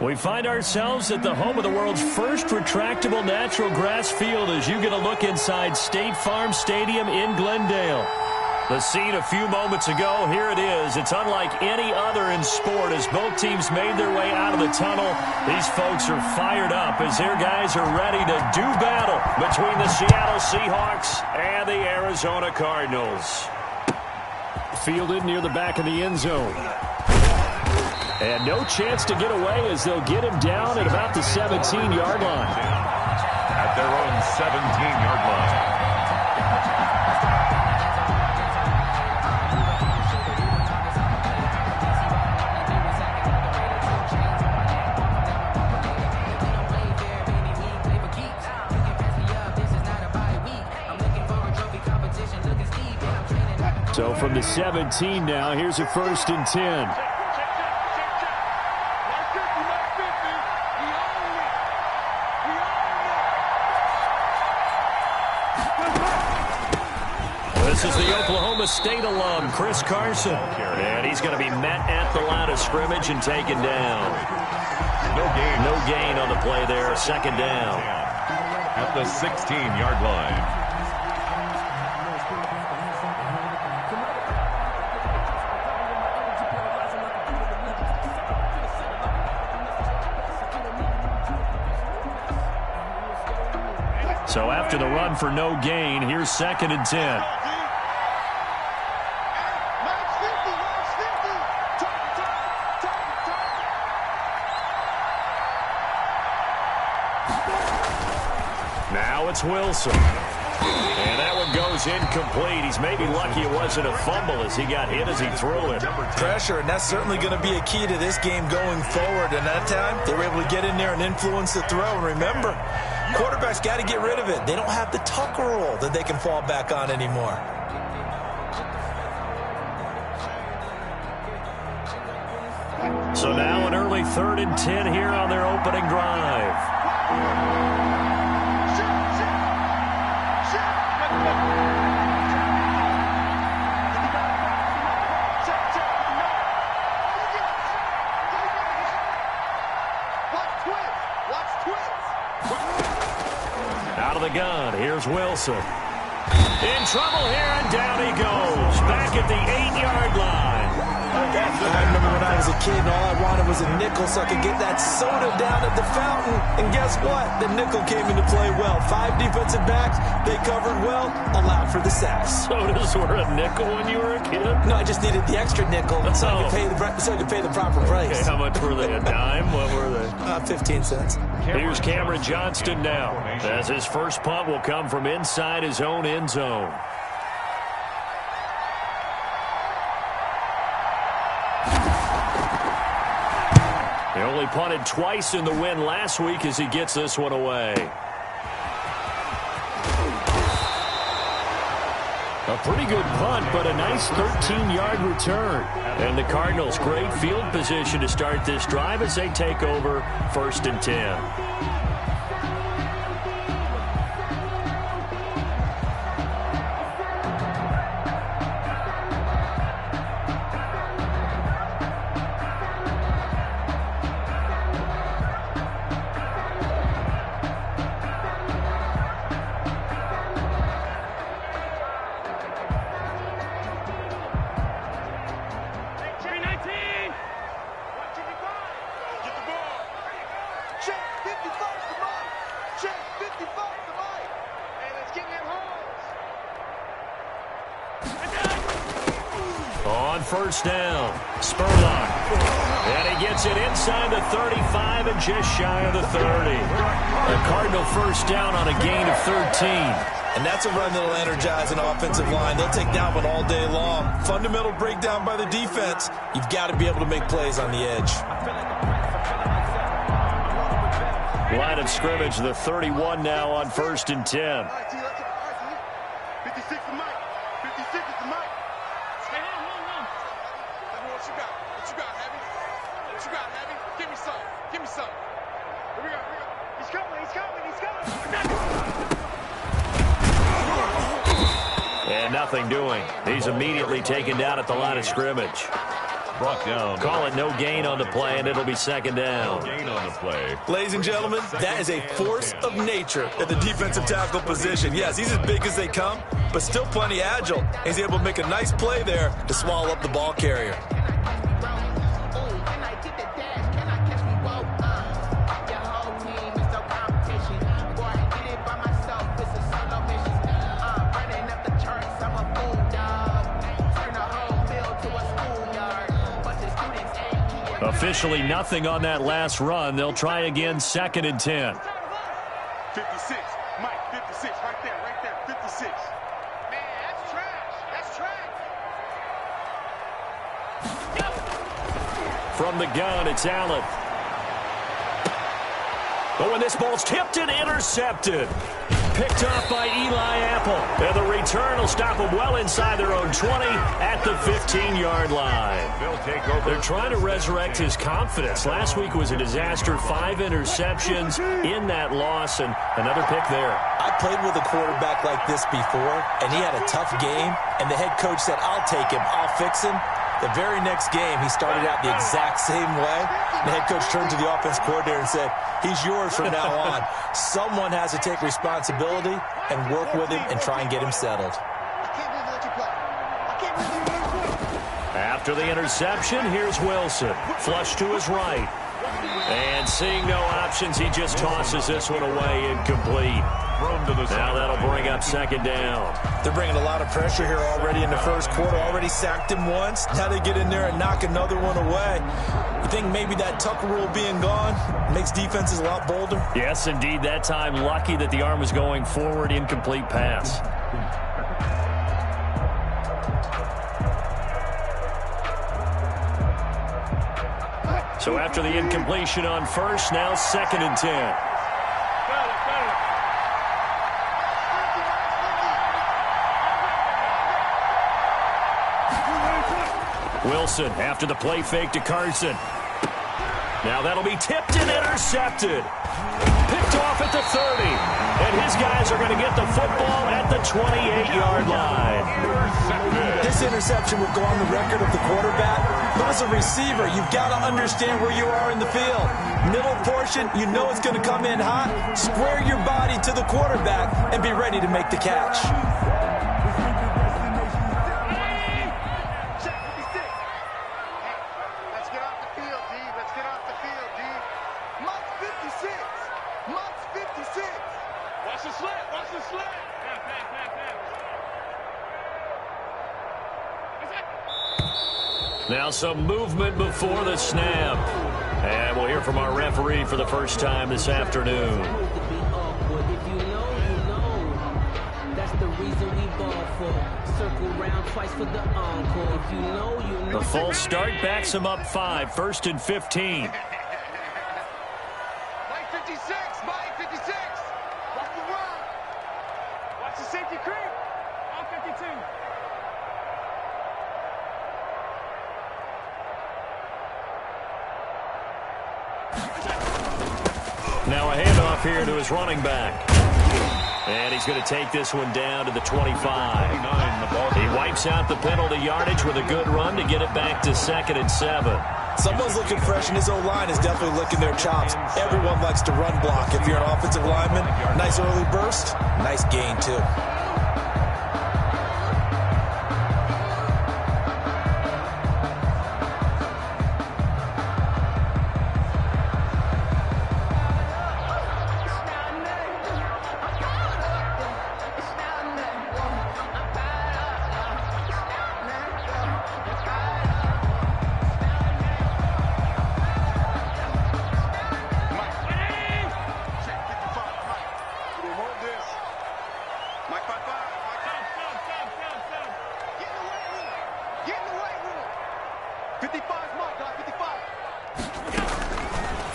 We find ourselves at the home of the world's first retractable natural grass field as you get a look inside State Farm Stadium in Glendale. The scene a few moments ago, here it is. It's unlike any other in sport as both teams made their way out of the tunnel. These folks are fired up as their guys are ready to do battle between the Seattle Seahawks and the Arizona Cardinals. Fielded near the back of the end zone. And no chance to get away as they'll get him down at about the 17-yard line. At their own 17-yard line. So from the 17 now, here's a 1st and 10. This is the Oklahoma State alum, Chris Carson. And he's going to be met at the line of scrimmage and taken down. No gain on the play there. 2nd down. At the 16-yard line. So after the run for no gain, here's 2nd and 10. Now it's Wilson. And that one goes incomplete. He's maybe lucky it wasn't a fumble as he got hit as he threw it. Pressure, and that's certainly going to be a key to this game going forward. And that time, they were able to get in there and influence the throw. And remember, quarterbacks got to get rid of it. They don't have the Tucker rule that they can fall back on anymore. So now an early 3rd and 10 here on their opening drive. Out of the gun, here's Wilson. In trouble here, and down he goes. Back at the 8-yard line. I remember when I was a kid and all I wanted was a nickel so I could get that soda down at the fountain. And guess what? The nickel came into play well. 5 defensive backs, they covered well, allowed for the sacks. Sodas were a nickel when you were a kid? No, I just needed the extra nickel so I could pay the proper price. Okay, how much were they? A dime? What were they? 15 cents. Here's Cameron Johnston now, as his first punt will come from inside his own end zone. He only punted twice in the win last week as he gets this one away. A pretty good punt, but a nice 13-yard return. And the Cardinals, great field position to start this drive as they take over 1st and 10. On 1st down, Spurlock. And he gets it inside the 35 and just shy of the 30. A Cardinal 1st down on a gain of 13. And that's a run that'll energize an offensive line. They'll take that one all day long. Fundamental breakdown by the defense. You've got to be able to make plays on the edge. Line of scrimmage, the 31 now on 1st and 10. And nothing doing. He's immediately taken down at the line of scrimmage. Brought down. Call it no gain on the play, and it'll be second down. No gain on the play. Ladies and gentlemen, that is a force of nature at the defensive tackle position. Yes, he's as big as they come, but still plenty agile. He's able to make a nice play there to swallow up the ball carrier. Officially nothing on that last run. They'll try again, 2nd and 10. 56, Mike, 56, right there, 56. Man, that's trash, From the gun, it's Allen. Oh, and this ball's tipped and intercepted. Picked off by Eli Apple. And the return will stop them well inside their own 20 at the 15-yard line. They'll take over. They're trying to resurrect his confidence. Last week was a disaster. 5 interceptions in that loss, and another pick there. I played with a quarterback like this before, and he had a tough game, and the head coach said, I'll take him, I'll fix him. The very next game, he started out the exact same way. The head coach turned to the offense coordinator and said, he's yours from now on. Someone has to take responsibility and work with him and try and get him settled. After the interception, here's Wilson. Flush to his right. And seeing no options, he just tosses this one away, incomplete. Now that'll bring up 2nd down. They're bringing a lot of pressure here already in the first quarter. Already sacked him once. Now they get in there and knock another one away. You think maybe that Tucker rule being gone makes defenses a lot bolder? Yes, indeed. That time, lucky that the arm was going forward, incomplete pass. So after the incompletion on first, now 2nd and 10. Wilson after the play fake to Carson. Now that'll be tipped and intercepted. Picked off at the 30. And his guys are going to get the football at the 28-yard line. This interception will go on the record of the quarterback. But as a receiver, you've got to understand where you are in the field. Middle portion, you know it's going to come in hot. Square your body to the quarterback and be ready to make the catch. Now some movement before the snap. And we'll hear from our referee for the first time this afternoon. The false start backs him up 5, 1st and 15. Mike 56, Mike 56. Watch the run. Watch the safety creep. On 52. Now a handoff here to his running back. And he's going to take this one down to the 25. He wipes out the penalty yardage with a good run to get it back to 2nd and 7. Someone's looking fresh, and his O-line is definitely licking their chops. Everyone likes to run block. If you're an offensive lineman, nice early burst, nice gain, too.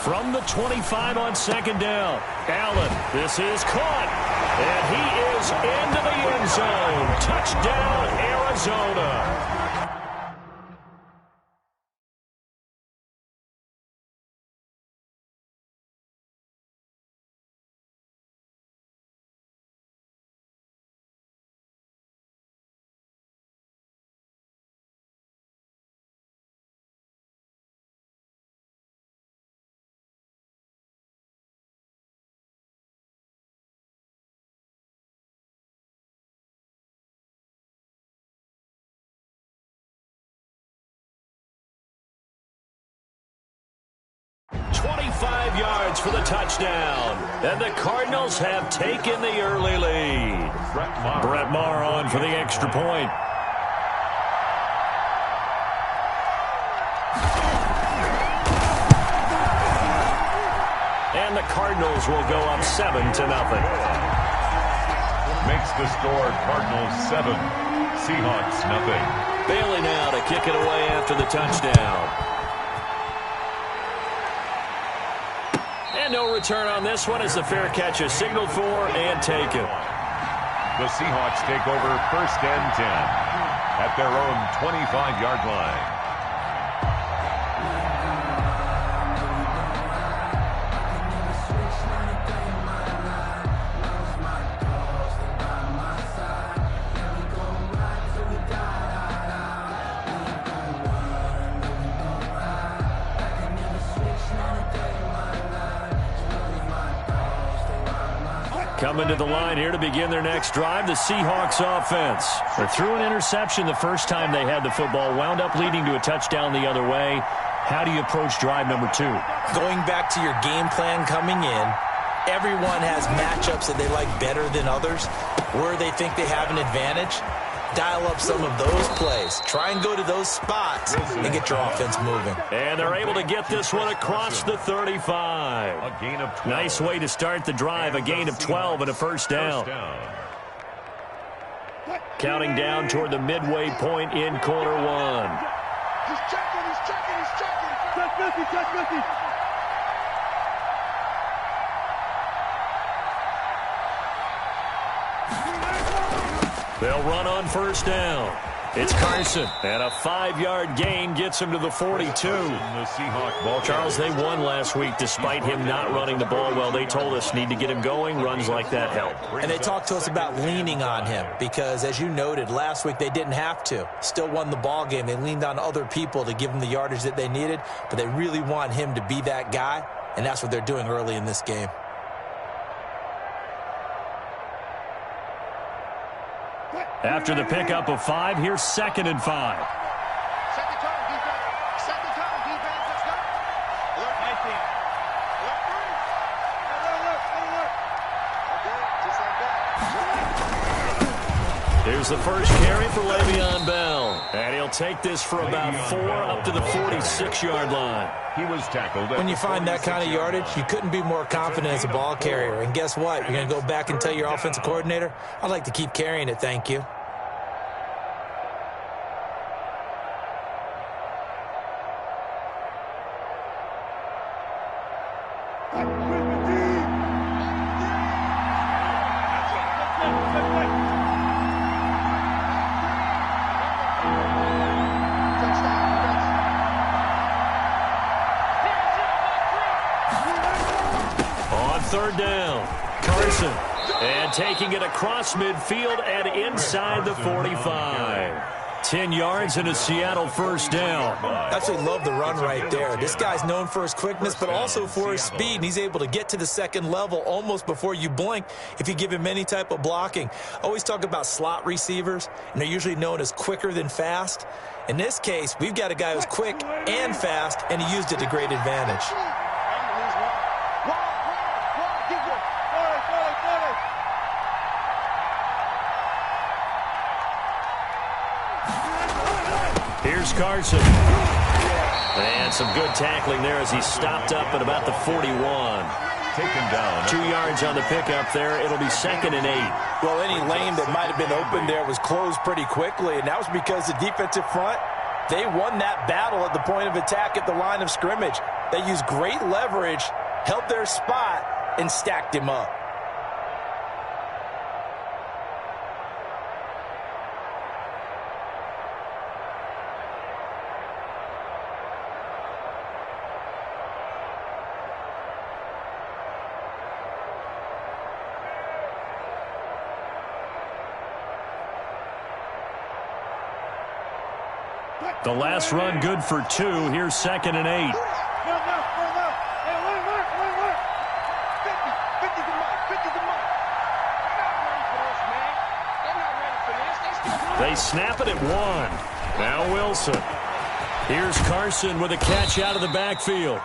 From the 25 on 2nd down. Allen, this is caught. And he is into the end zone. Touchdown, Arizona. 5 yards for the touchdown. And the Cardinals have taken the early lead. Brett Maher on for the extra point. And the Cardinals will go up 7-0. Makes the score Cardinals 7, Seahawks nothing. Bailey now to kick it away after the touchdown. And no return on this one as the fair catch is signaled for and taken. The Seahawks take over 1st and 10 at their own 25-yard line. Coming to the line here to begin their next drive, the Seahawks offense. They threw an interception the first time they had the football, wound up leading to a touchdown the other way. How do you approach drive number 2? Going back to your game plan coming in, everyone has matchups that they like better than others. Where they think they have an advantage, dial up some of those plays. Try and go to those spots and get your offense moving. And they're able to get this one across the 35. A gain of 12. Nice way to start the drive, a gain of 12 and a first down. Counting down toward the midway point in quarter 1. He's checking, he's checking, he's checking. Check 50. They'll run on first down. It's Carson, and a 5-yard gain gets him to the 42. The Seahawk ball. Charles, they won last week despite him not running the ball well. They told us need to get him going. Runs like that help. And they talked to us about leaning on him because, as you noted, last week they didn't have to. Still won the ball game. They leaned on other people to give them the yardage that they needed, but they really want him to be that guy, and that's what they're doing early in this game. After the pickup of 5, here's 2nd and 5. Second time, defense. Second time, defense. Let's go. Alert 19. Alert 3. Alert. Okay, just like that. Here's the first carry for Le'Veon Bell. And he'll take this for about 4 up to the 46-yard line. He was tackled. When you find that kind of yardage, you couldn't be more confident as a ball carrier. And guess what? You're going to go back and tell your offensive coordinator, I'd like to keep carrying it, thank you. Third down, Carson, and taking it across midfield and inside the 45. 10 yards and a Seattle first down. Absolutely love the run right there. This guy's known for his quickness, but also for his speed, and he's able to get to the second level almost before you blink if you give him any type of blocking. Always talk about slot receivers, and they're usually known as quicker than fast. In this case, we've got a guy who's quick and fast, and he used it to great advantage. Here's Carson. And some good tackling there as he stopped up at about the 41. Taken down. 2 yards on the pickup there. It'll be 2nd and 8. Well, any lane that might have been open there was closed pretty quickly, and that was because the defensive front, they won that battle at the point of attack at the line of scrimmage. They used great leverage, held their spot, and stacked him up. The last run good for 2. Here's 2nd and 8. They snap it at 1. Now Wilson. Here's Carson with a catch out of the backfield.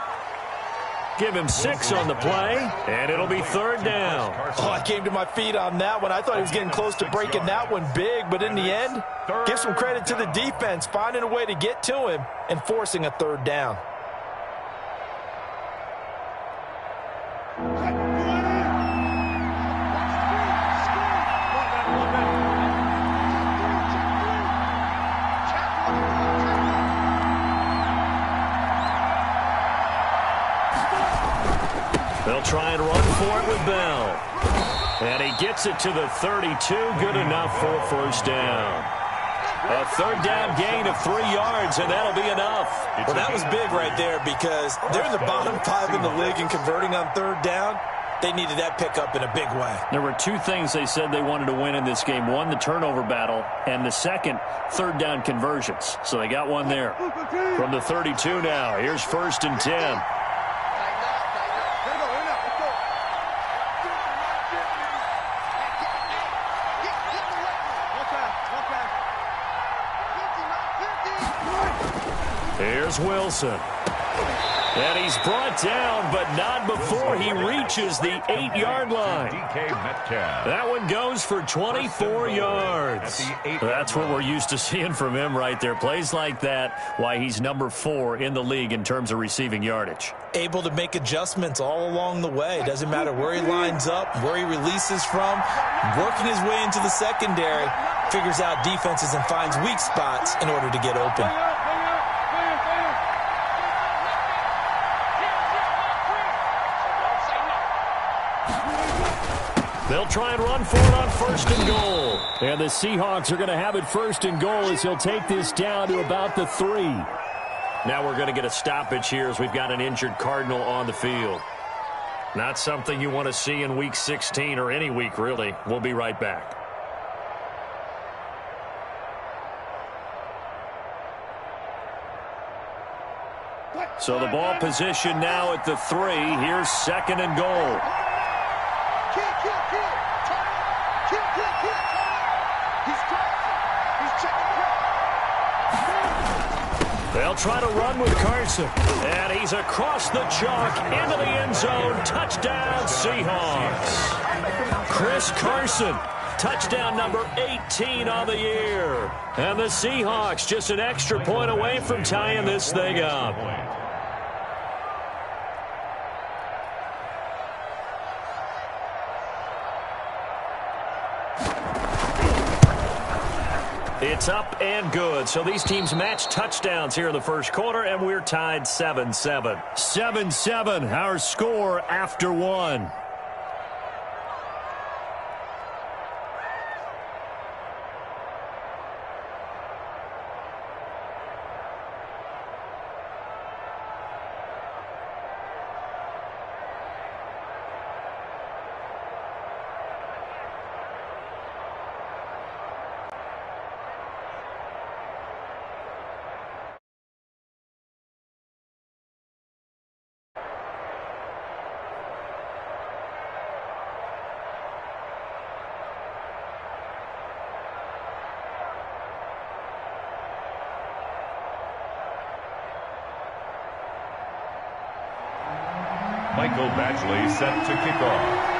Give him 6 on the play, and it'll be 3rd down. Oh, I came to my feet on that one. I thought he was getting close to breaking that one big, but in the end, give some credit to the defense, finding a way to get to him and forcing a 3rd down. They'll try and run for it with Bell. And he gets it to the 32. Good enough for a 1st down. A 3rd down gain of 3 yards, and that'll be enough. Well, that was big right there because they're in the bottom 5 in the league in converting on 3rd down. They needed that pickup in a big way. There were 2 things they said they wanted to win in this game. One, the turnover battle, and the second, 3rd down conversions. So they got one there. From the 32 now, here's 1st and 10. Here's Wilson. And he's brought down, but not before he reaches the 8-yard line. That one goes for 24 yards. That's what we're used to seeing from him right there. Plays like that, why he's number 4 in the league in terms of receiving yardage. Able to make adjustments all along the way. Doesn't matter where he lines up, where he releases from. Working his way into the secondary, figures out defenses and finds weak spots in order to get open. They'll try and run for it on 1st and goal. And the Seahawks are going to have it 1st and goal as he'll take this down to about the 3. Now we're going to get a stoppage here as we've got an injured Cardinal on the field. Not something you want to see in Week 16 or any week, really. We'll be right back. So the ball position now at the 3. Here's 2nd and goal. They'll try to run with Carson. And he's across the chalk into the end zone. Touchdown, Seahawks. Chris Carson, touchdown number 18 on the year. And the Seahawks just an extra point away from tying this thing up. It's up and good. So these teams match touchdowns here in the 1st quarter, and we're tied 7-7. 7-7, our score after 1. Michael Badgley set to kick off.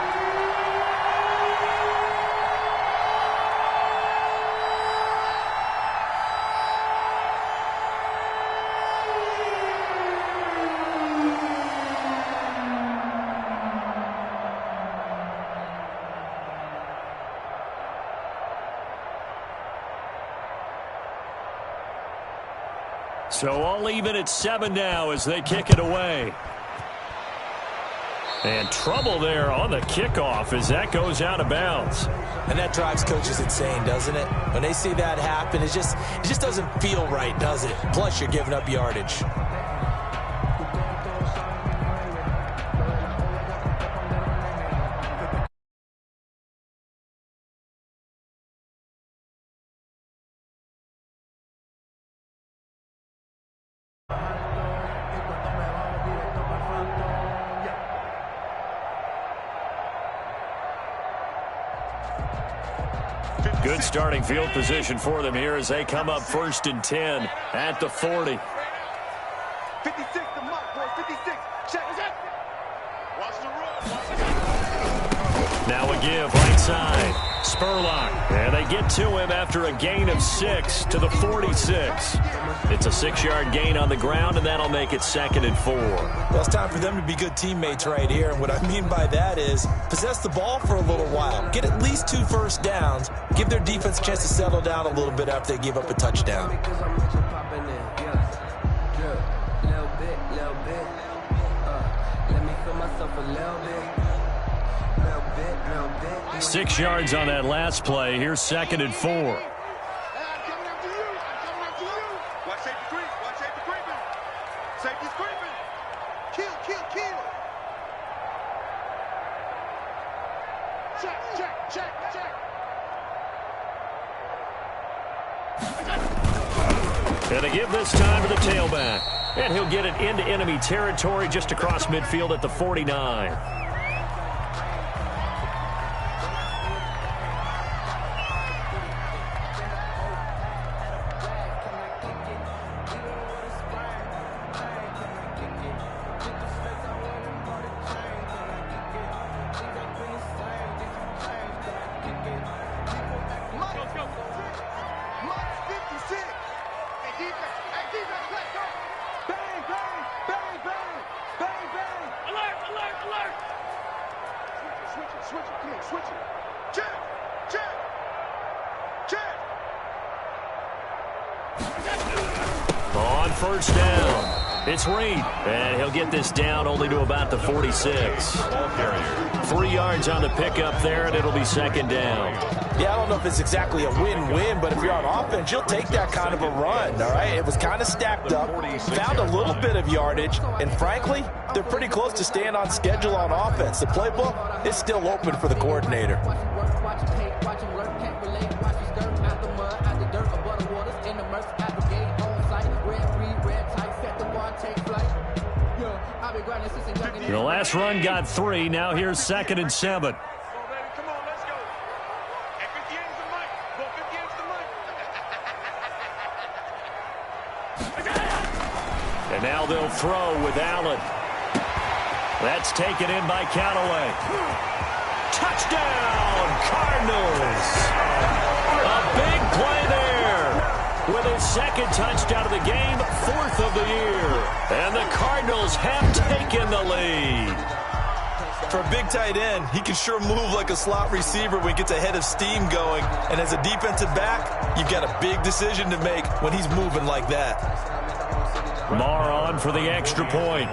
So all even at 7 now as they kick it away. And trouble there on the kickoff as that goes out of bounds. And that drives coaches insane, doesn't it? When they see that happen, it just doesn't feel right, does it? Plus, you're giving up yardage. Good starting field position for them here as they come up 1st and 10 at the 40. 56, the mark, boys. 56. Check. Now a give right side. Spurlock. And they get to him after a gain of 6 to the 46. It's a 6-yard gain on the ground, and that'll make it 2nd and 4. Well, it's time for them to be good teammates right here. And what I mean by that is possess the ball for a little while. Get at least 2 first downs. Give their defense a chance to settle down a little bit after they give up a touchdown. 6 yards on that last play. Here's 2nd and 4. Watch safety creep. Watch safety creeping. Safety's creeping. Kill. Check. And they give this time to the tailback. And he'll get it into enemy territory just across midfield at the 49. On first down, it's Reed, and he'll get this down only to about the 46. 3 yards on the pickup there, and it'll be 2nd down. Yeah, I don't know if it's exactly a win-win, but if you're on offense, you'll take that kind of a run, all right? It was kind of stacked up, found a little bit of yardage, and frankly, they're pretty close to staying on schedule on offense. The playbook is still open for the coordinator. The last run got 3. Now here's 2nd and 7. Come on, let's go. And 50 ends the mic. Go 50 ends the mic. And now they'll throw with Allen. That's taken in by Canale. Touchdown, Cardinals. A big play there. With his 2nd touchdown of the game, 4th of the year. And the Cardinals have taken the lead. For a big tight end, he can sure move like a slot receiver when he gets a head of steam going. And as a defensive back, you've got a big decision to make when he's moving like that. Marr on for the extra point.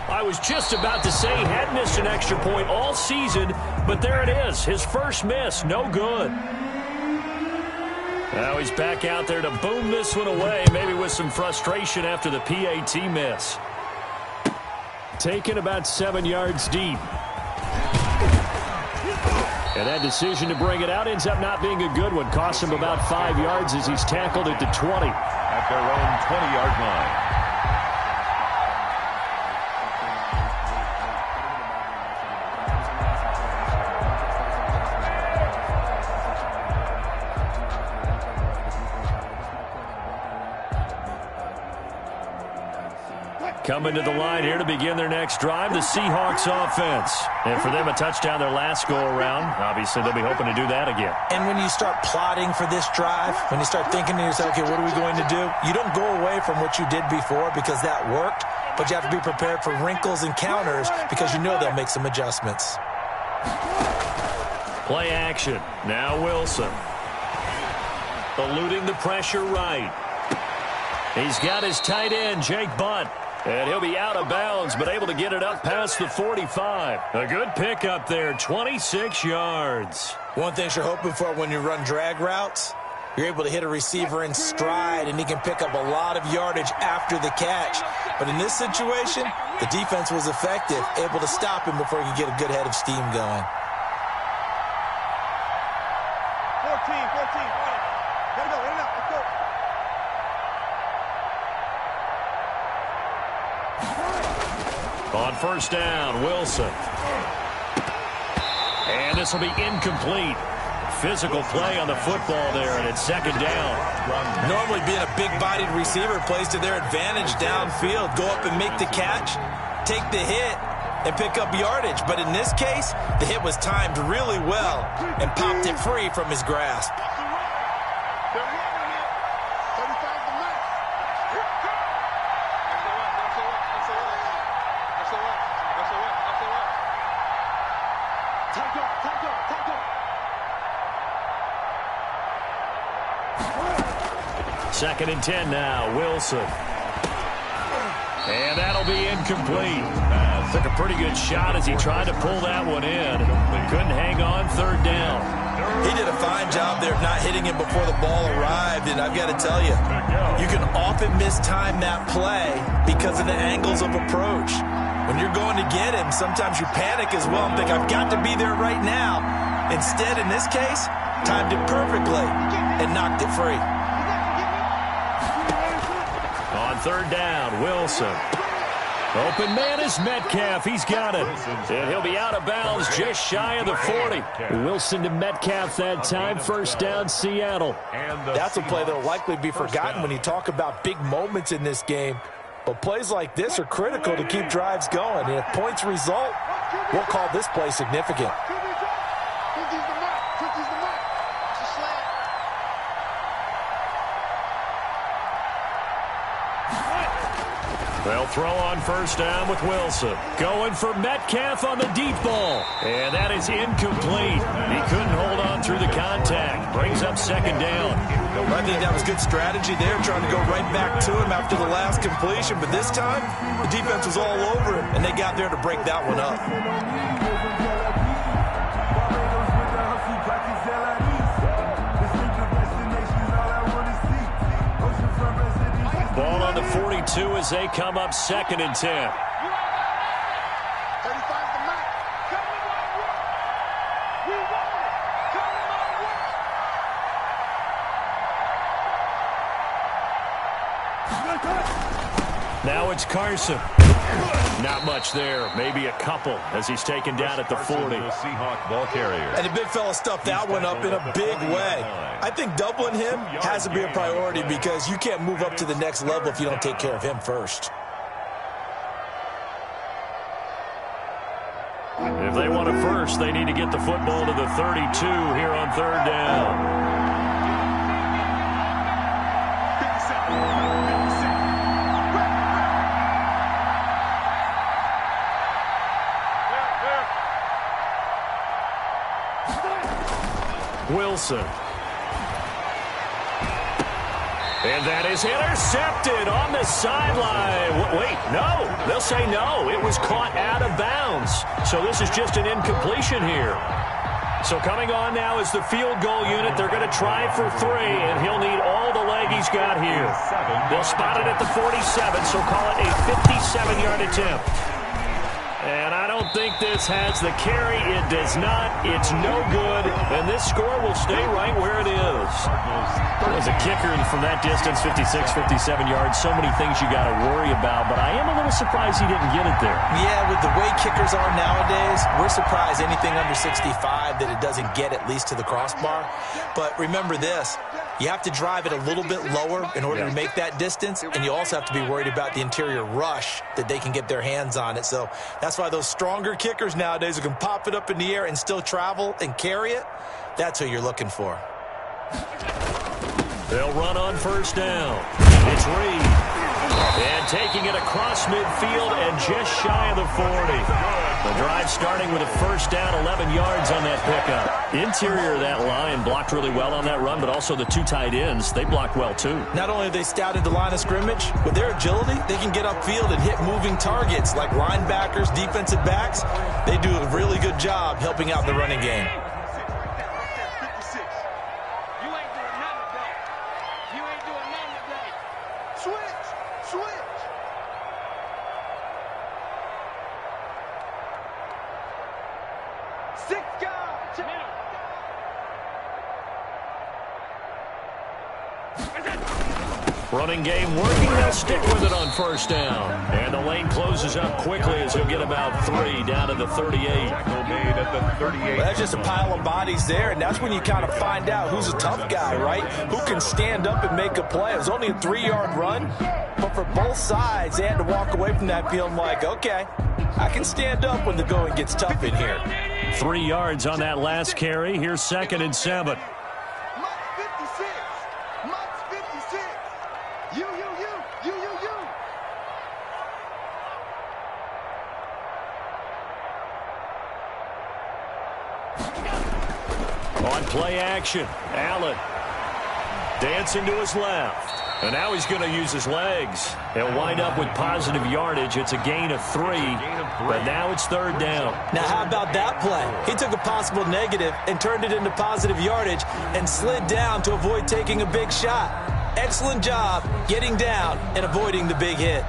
I was just about to say he had missed an extra point all season, but there it is. His first miss, no good. Now he's back out there to boom this one away, maybe with some frustration after the PAT miss. Taken about 7 yards deep. And that decision to bring it out ends up not being a good one. Costs him about 5 yards as he's tackled at the 20. At their own 20-yard line. Coming to the line here to begin their next drive, the Seahawks offense. And for them, a touchdown their last go-around. Obviously, they'll be hoping to do that again. And when you start plotting for this drive, when you start thinking to yourself, okay, what are we going to do? You don't go away from what you did before because that worked, but you have to be prepared for wrinkles and counters because you know they'll make some adjustments. Play action. Now Wilson. Eluding the pressure right. He's got his tight end, Jake Butt. And he'll be out of bounds, but able to get it up past the 45. A good pickup there, 26 yards. One thing you're hoping for when you run drag routes, you're able to hit a receiver in stride, and he can pick up a lot of yardage after the catch. But in this situation, the defense was effective, able to stop him before he could get a good head of steam going. 14. Let it go. Let's go. On first down, Wilson. And this will be incomplete. physical play on the football there, and it's second down. Normally being a big-bodied receiver plays to their advantage downfield. Go up and make the catch, take the hit, and pick up yardage. But in this case, the hit was timed really well and popped it free from his grasp. Second and 10 now, Wilson. And that'll be incomplete. Took a pretty good shot as he tried to pull that one in, but couldn't hang on third down. He did a fine job there of not hitting him before the ball arrived, and I've got to tell you, you can often mistime that play because of the angles of approach. When you're going to get him, sometimes you panic as well and think, I've got to be there right now. Instead, in this case, timed it perfectly and knocked it free. On third down, Wilson. Open man is Metcalf. He's got it. And he'll be out of bounds just shy of the 40. Wilson to Metcalf that time. First down, Seattle. That's a play that will likely be forgotten when you talk about big moments in this game. But plays like this are critical to keep drives going. And if points result, we'll call this play significant. They'll throw on first down with Wilson. Going for Metcalf on the deep ball. And that is incomplete. He couldn't hold on through the contact. Brings up second down. I think that was good strategy there, trying to go right back to him after the last completion. But this time, the defense was all over him, and they got there to break that one up. Ball on the 42 as they come up second and 10. Now it's Carson. Not much there. Maybe a couple as he's taken down at the 40. The Seahawks ball carrier. And the big fella stuffed that one up in a big way. I think doubling him has to be a priority because you can't move up to the next level if you don't take care of him first. If they want it first, they need to get the football to the 32 here on third down. Wilson. And that is intercepted on the sideline. Wait, no. They'll say no. It was caught out of bounds. So this is just an incompletion here. So coming on now is the field goal unit. They're going to try for 3, and he'll need all the leg he's got here. They'll spot it at the 47, so call it a 57-yard attempt. And I don't think this has the carry. It does not. It's no good. And this score will stay right where it is. As a kicker from that distance, 56, 57 yards, so many things you got to worry about. But I am a little surprised he didn't get it there. Yeah, with the way kickers are nowadays, we're surprised anything under 65 that it doesn't get at least to the crossbar. But remember this. You have to drive it a little bit lower in order to make that distance, and you also have to be worried about the interior rush that they can get their hands on it. So that's why those stronger kickers nowadays who can pop it up in the air and still travel and carry it, that's who you're looking for. They'll run on first down. It's Reed. And taking it across midfield and just shy of the 40. The drive starting with a first down, 11 yards on that pickup. Interior of that line blocked really well on that run, but also the 2 tight ends, they blocked well too. Not only have they scouted the line of scrimmage, with their agility, they can get upfield and hit moving targets like linebackers, defensive backs. They do a really good job helping out the running game. Running game working. They'll stick with it on first down. And the lane closes up quickly as he'll get about 3 down to the 38. Tackle made at the 38. Well, that's just a pile of bodies there, and that's when you kind of find out who's a tough guy, right? Who can stand up and make a play. It was only a 3-yard run, but for both sides, they had to walk away from that feeling like, okay, I can stand up when the going gets tough in here. 3 yards on that last carry. Here's 2nd and 7. On play action, Allen dancing to his left. And now he's going to use his legs. He'll wind up with positive yardage. It's a gain of 3, but now it's 3rd down. Now, how about that play? He took a possible negative and turned it into positive yardage and slid down to avoid taking a big shot. Excellent job getting down and avoiding the big hit.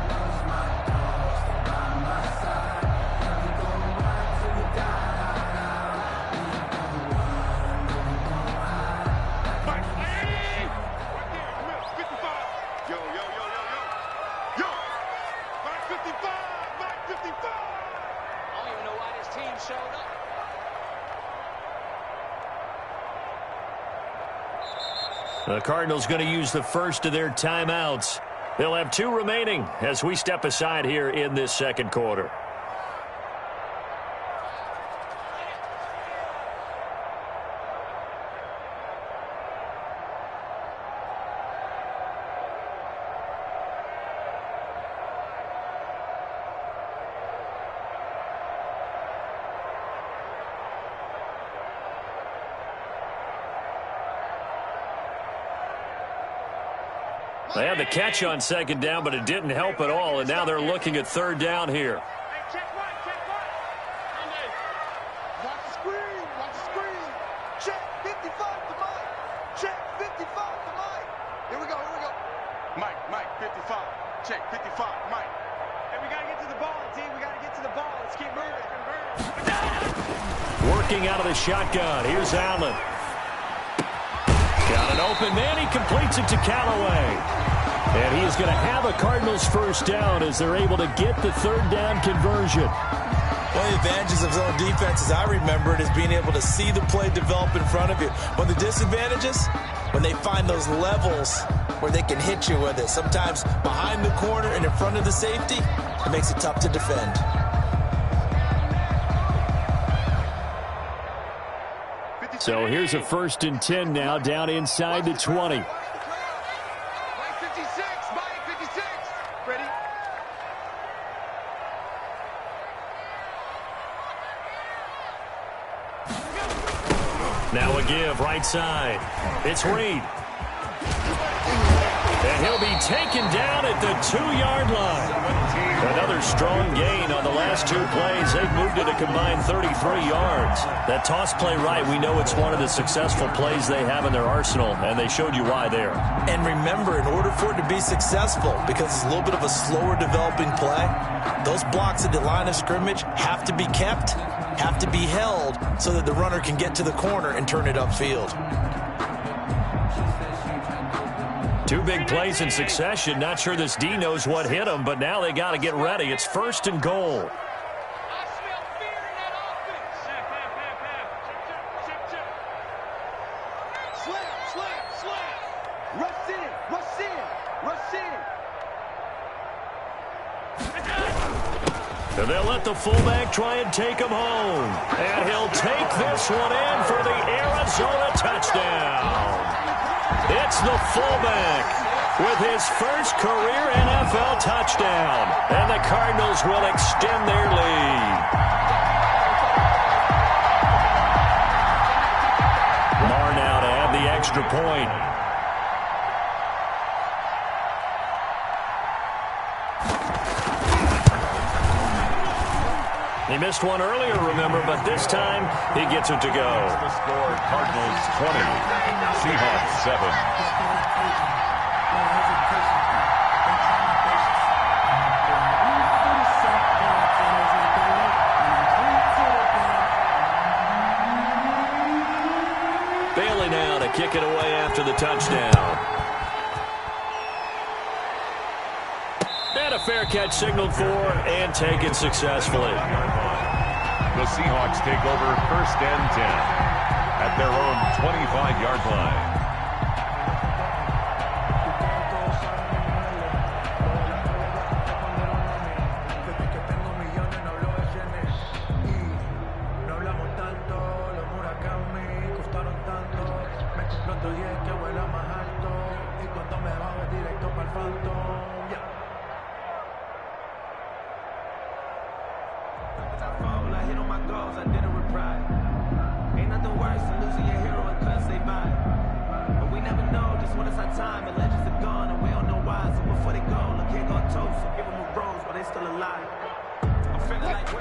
The Cardinals going to use the first of their timeouts. They'll have 2 remaining as we step aside here in this second quarter. They had the catch on 2nd down, but it didn't help at all, and now they're looking at 3rd down here. Check one. Watch the screen. Check 55 to Mike. Check 55 to Mike. Here we go. Mike, 55. Check 55, Mike. Hey, we got to get to the ball, D. We got to get to the ball. Let's keep moving. Working out of the shotgun. Here's Allen. Got an open man. He completes it to Canale. And he is going to have a Cardinals first down as they're able to get the 3rd down conversion. One of the advantages of zone defense, as I remember it, is being able to see the play develop in front of you. One of the disadvantages, when they find those levels where they can hit you with it, sometimes behind the corner and in front of the safety, it makes it tough to defend. So here's a 1st and 10 now, down inside the 20. Now a give, right side. It's Reed. And he'll be taken down at the 2-yard line. Another strong gain on the last 2 plays. They've moved it a combined 33 yards. That toss play right, we know it's one of the successful plays they have in their arsenal, and they showed you why there. And remember, in order for it to be successful, because it's a little bit of a slower developing play, those blocks at the line of scrimmage have to be kept, have to be held, so that the runner can get to the corner and turn it upfield. 2 big plays in succession. Not sure this D knows what hit him, but now they got to get ready. It's 1st and goal. And they'll let the fullback try and take him home. And he'll take this one in for the Arizona touchdown. It's the fullback with his first career NFL touchdown. And the Cardinals will extend their lead. Lamar now to have the extra point. He missed one earlier, remember, but this time he gets it to go. The score, Cardinals 20, Seahawks 7. Bailey now to kick it away after the touchdown. fair catch signaled for and taken successfully. The Seahawks take over 1st and 10 at their own 25-yard line.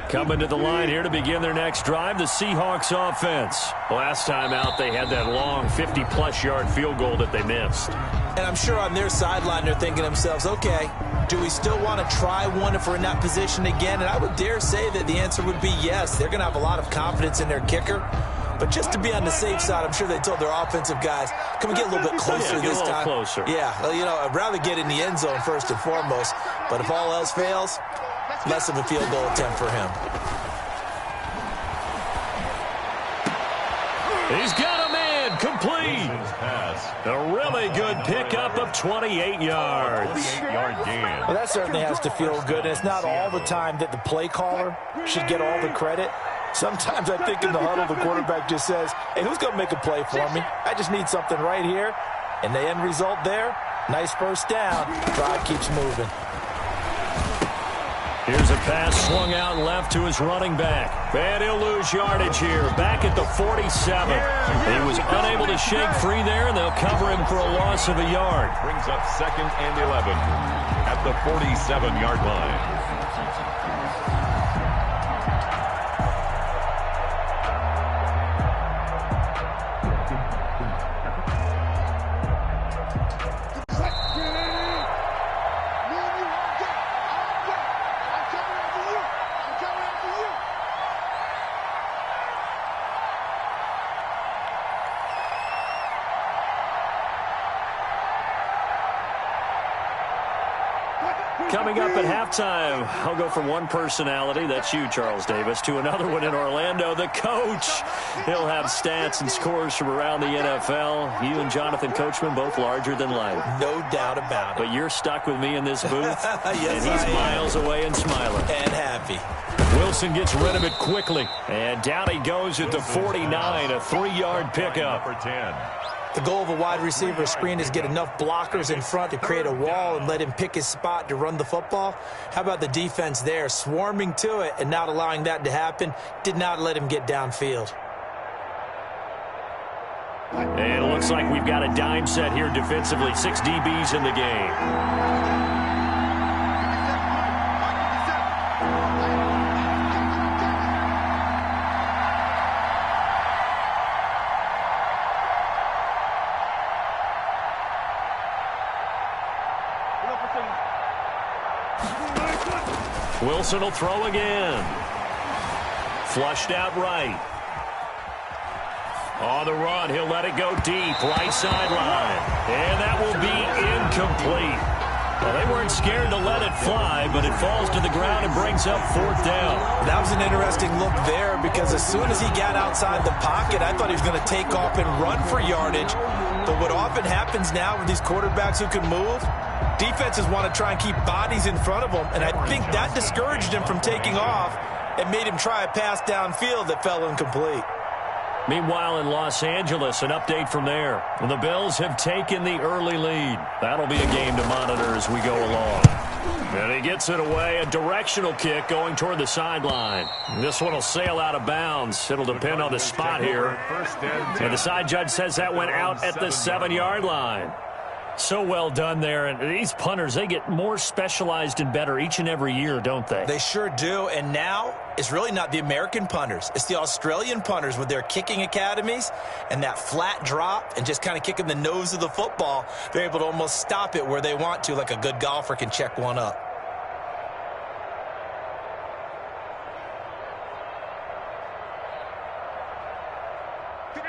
Coming to the line here to begin their next drive, the Seahawks offense. Last time out, they had that long 50-plus yard field goal that they missed. And I'm sure on their sideline they're thinking to themselves, okay, do we still want to try one if we're in that position again? And I would dare say that the answer would be yes. They're going to have a lot of confidence in their kicker. But just to be on the safe side, I'm sure they told their offensive guys, can we get a little bit closer this time? Closer. Yeah, well, you know, I'd rather get in the end zone first and foremost. But if all else fails, less of a field goal attempt for him. He's got a man complete. A really good pickup of 28 yards. 28-yard gain. Well, that certainly has to feel good. And it's not all the time that the play caller should get all the credit. Sometimes I think in the huddle, the quarterback just says, hey, who's going to make a play for me? I just need something right here. And the end result there, nice first down. Drive keeps moving. Here's a pass swung out left to his running back. And he'll lose yardage here. Back at the 47. He was unable to shake free there, and they'll cover him for a loss of a yard. Brings up 2nd and 11 at the 47-yard line. Coming up at halftime, I'll go from one personality, that's you, Charles Davis, to another one in Orlando, the coach. He'll have stats and scores from around the NFL. You and Jonathan Coachman, both larger than life. No doubt about it. But you're stuck with me in this booth, yes, and he's miles away and smiling. And happy. Wilson gets rid of it quickly, and down he goes at the 49, a 3-yard pickup. Number 10. The goal of a wide receiver screen is get enough blockers in front to create a wall and let him pick his spot to run the football. How about the defense there, swarming to it and not allowing that to happen? Did not let him get downfield. And it looks like we've got a dime set here defensively. 6 DBs in the game. Wilson will throw again. Flushed out right. On the run, he'll let it go deep, right sideline. And that will be incomplete. Well, they weren't scared to let it fly, but it falls to the ground and brings up 4th down. That was an interesting look there because as soon as he got outside the pocket, I thought he was going to take off and run for yardage. But what often happens now with these quarterbacks who can move, defenses want to try and keep bodies in front of them, and I think that discouraged him from taking off and made him try a pass downfield that fell incomplete. Meanwhile, in Los Angeles, an update from there. The Bills have taken the early lead. That'll be a game to monitor as we go along. And he gets it away, a directional kick going toward the sideline. This one will sail out of bounds. It'll depend on the spot here. And the side judge says that went out at the 7-yard line. So well done there. And these punters, they get more specialized and better each and every year, don't they? They sure do. And now it's really not the American punters. It's the Australian punters with their kicking academies and that flat drop and just kind of kicking the nose of the football. They're able to almost stop it where they want to, like a good golfer can check one up.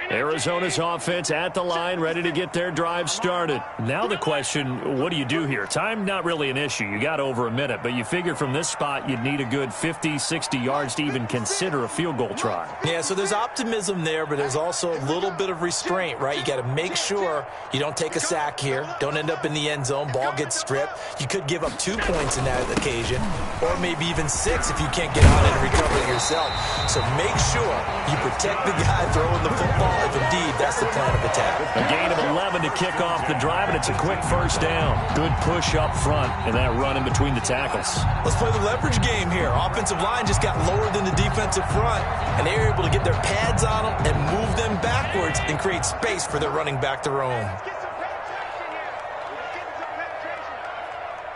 Arizona's offense at the line, ready to get their drive started. Now the question, what do you do here? Time, not really an issue. You got over a minute, but you figure from this spot you'd need a good 50, 60 yards to even consider a field goal try. Yeah, so there's optimism there, but there's also a little bit of restraint, right? You got to make sure you don't take a sack here. Don't end up in the end zone. Ball gets stripped. You could give up 2 points in that occasion, or maybe even 6 if you can't get on it and recover it yourself. So make sure you protect the guy throwing the football, if indeed that's the plan of attack. A gain of 11 to kick off the drive, and it's a quick first down. Good push up front, and that run in between the tackles. Let's play the leverage game here. Offensive line just got lower than the defensive front, and they were able to get their pads on them and move them backwards and create space for their running back to roam.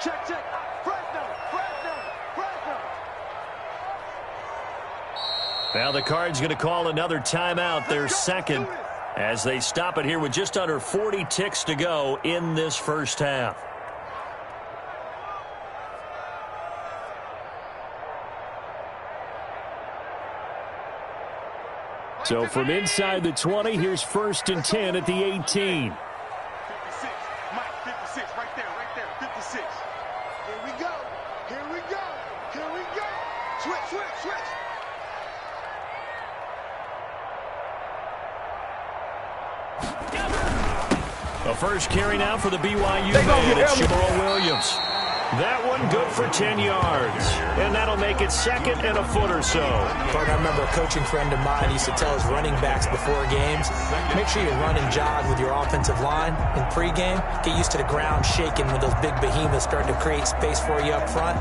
Check, check. Fresno. Now the Cards going to call another timeout, their second, as they stop it here with just under 40 ticks to go in this first half. So from inside the 20, here's 1st and 10 at the 18. 56. Mike, 56. Right there. 56. Here we go. Switch. The first carry now for the BYU man. It's Jamal Williams. That one good for 10 yards. And that'll make it 2nd and a foot or so. I remember a coaching friend of mine used to tell his running backs before games, make sure you run and jog with your offensive line in pregame. Get used to the ground shaking when those big behemoths start to create space for you up front.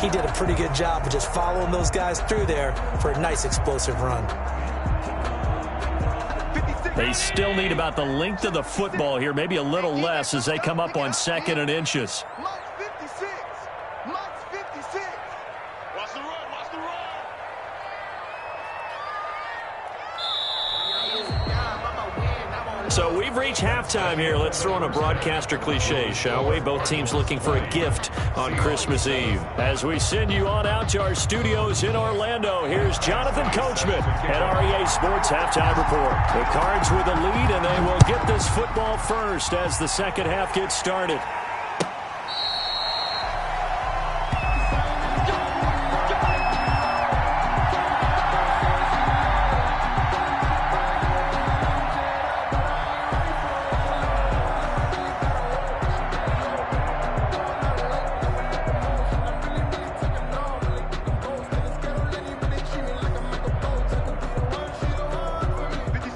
He did a pretty good job of just following those guys through there for a nice explosive run. They still need about the length of the football here, maybe a little less as they come up on 2nd and inches. So we've reached halftime here. Let's throw in a broadcaster cliche, shall we? Both teams looking for a gift on Christmas Eve. As we send you on out to our studios in Orlando, here's Jonathan Coachman at REA Sports Halftime Report. The Cards with a lead, and they will get this football first as the second half gets started.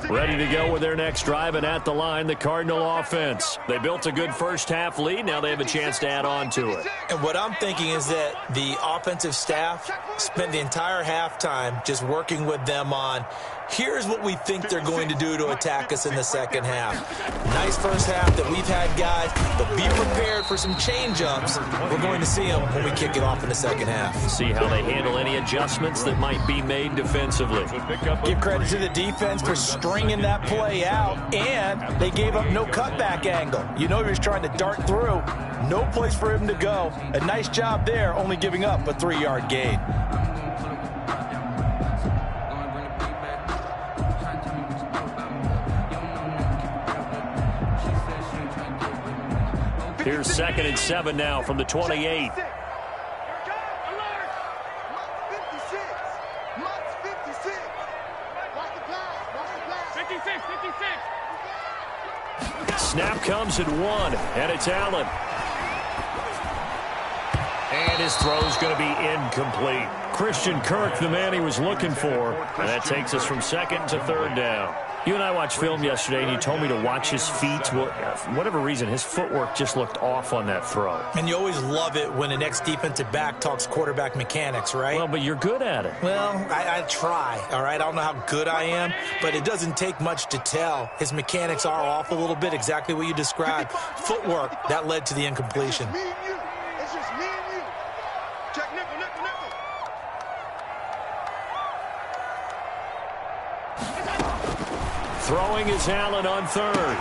Ready to go with their next drive, and at the line, the Cardinal offense. They built a good first half lead. Now they have a chance to add on to it. And what I'm thinking is that the offensive staff spent the entire halftime just working with them on, here's what we think they're going to do to attack us in the second half. Nice first half that we've had, guys, but be prepared for some change-ups. We're going to see them when we kick it off in the second half. See how they handle any adjustments that might be made defensively. Give credit to the defense for stringing that play out, and they gave up no cutback angle. You know he was trying to dart through. No place for him to go. A nice job there, only giving up a 3-yard gain. Here's 2nd and 7 now from the 28. Snap comes at 1, and it's Allen. And his throw's going to be incomplete. Christian Kirk, the man he was looking for. And that takes us from 2nd to 3rd down. You and I watched film yesterday, and you told me to watch his feet. Well, for whatever reason, his footwork just looked off on that throw. And you always love it when an ex-defensive back talks quarterback mechanics, right? Well, but you're good at it. Well, I try, all right? I don't know how good I am, but it doesn't take much to tell. His mechanics are off a little bit, exactly what you described. Footwork, that led to the incompletion. It's just me and you. Check nickel. Throwing is Allen on 3rd.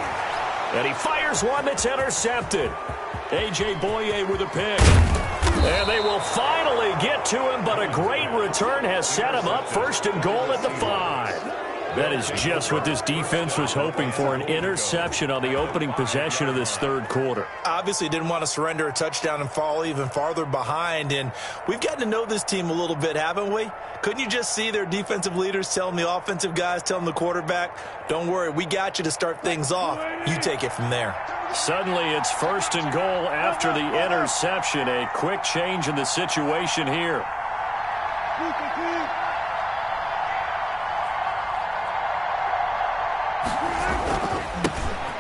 And he fires one that's intercepted. A.J. Boye with a pick. And they will finally get to him, but a great return has set him up 1st and goal at the 5. That is just what this defense was hoping for, an interception on the opening possession of this third quarter. Obviously didn't want to surrender a touchdown and fall even farther behind, and we've gotten to know this team a little bit, haven't we? Couldn't you just see their defensive leaders telling the offensive guys, telling the quarterback, don't worry, we got you to start things off. You take it from there. Suddenly it's 1st and goal after the interception. A quick change in the situation here.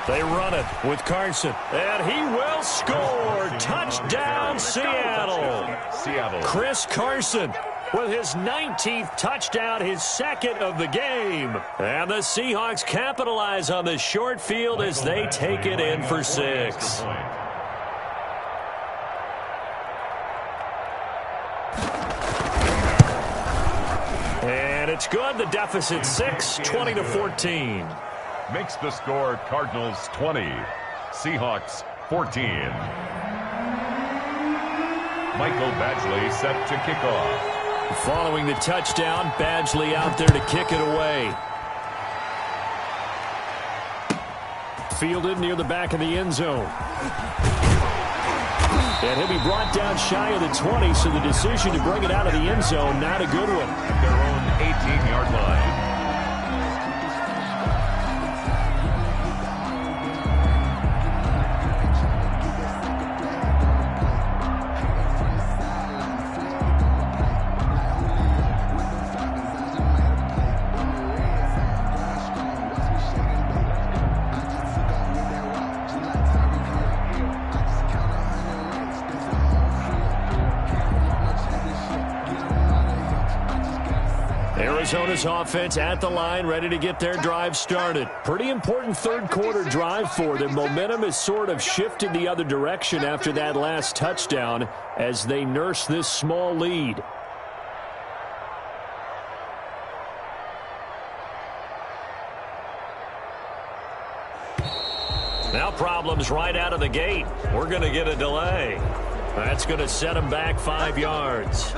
They run it with Carson, and he will score. Touchdown, Seattle. Chris Carson with his 19th touchdown, his second of the game. And the Seahawks capitalize on the short field as they take it in for 6. And it's good. The deficit 6, 20-14. Makes the score Cardinals 20, Seahawks 14. Michael Badgley set to kick off. Following the touchdown, Badgley out there to kick it away. Fielded near the back of the end zone. And he'll be brought down shy of the 20, so the decision to bring it out of the end zone, not a good one. At their own 18-yard line. Arizona's offense at the line, ready to get their drive started. Pretty important third quarter drive for them. Momentum has sort of shifted the other direction after that last touchdown as they nurse this small lead. Now problems right out of the gate. We're going to get a delay. That's going to set them back 5 yards.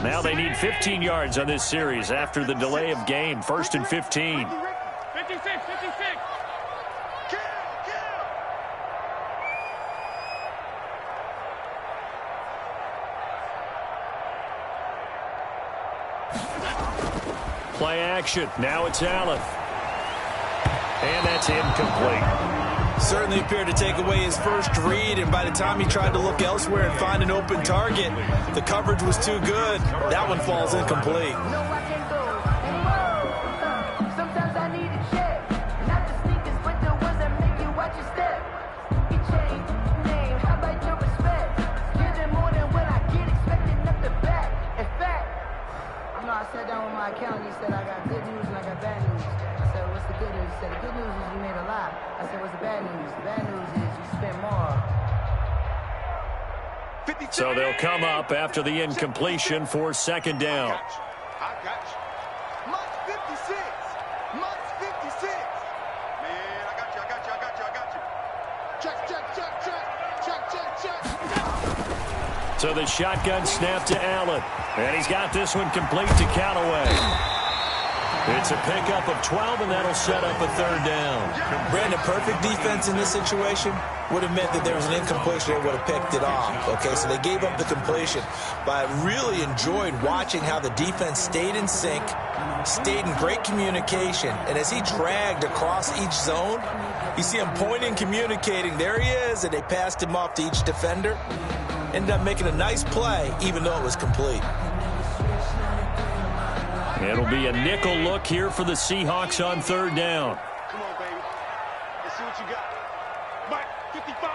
Now they need 15 yards on this series after the delay of game. 1st and 15. 56. Kill. Play action. Now it's Allen. And that's incomplete. Certainly appeared to take away his first read, and by the time he tried to look elsewhere and find an open target, the coverage was too good. That one falls incomplete. Sometimes I need a check, not the sneakers, but the ones that make you watch your step. You change name, how about your respect? Give them more than what I get, expecting up the back. In fact, I sat down with my accountant. He said I got good news and I got bad news. I said, what's the good news? He said, the good news is you made a lot. I said, what's the bad news? The bad news is you spent more. So they'll come up after the incompletion for 2nd down. I got you. Much 56. Man, I got you. Check. So the shotgun snap to Allen. And he's got this one complete to Canale. It's a pickup of 12, and that'll set up a 3rd down. Brandon, perfect defense in this situation would have meant that there was an incompletion. They would have picked it off. Okay, so they gave up the completion. But I really enjoyed watching how the defense stayed in sync, stayed in great communication. And as he dragged across each zone, you see him pointing, communicating. There he is, and they passed him off to each defender. Ended up making a nice play, even though it was complete. It'll be a nickel look here for the Seahawks on 3rd down. Come on, baby. Let's see what you got. Mike, 55.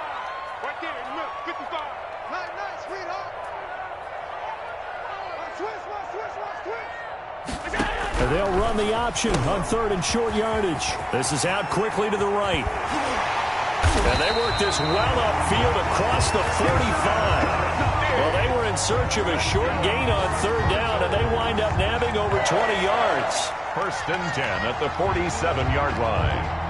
Right there in the middle. 55. Nice, sweetheart. Switch. And they'll run the option on 3rd and short yardage. This is out quickly to the right. And they work this well upfield across the 45. Well, they were in in search of a short gain on third down, and they wind up nabbing over 20 yards. First and 10 at the 47-yard line.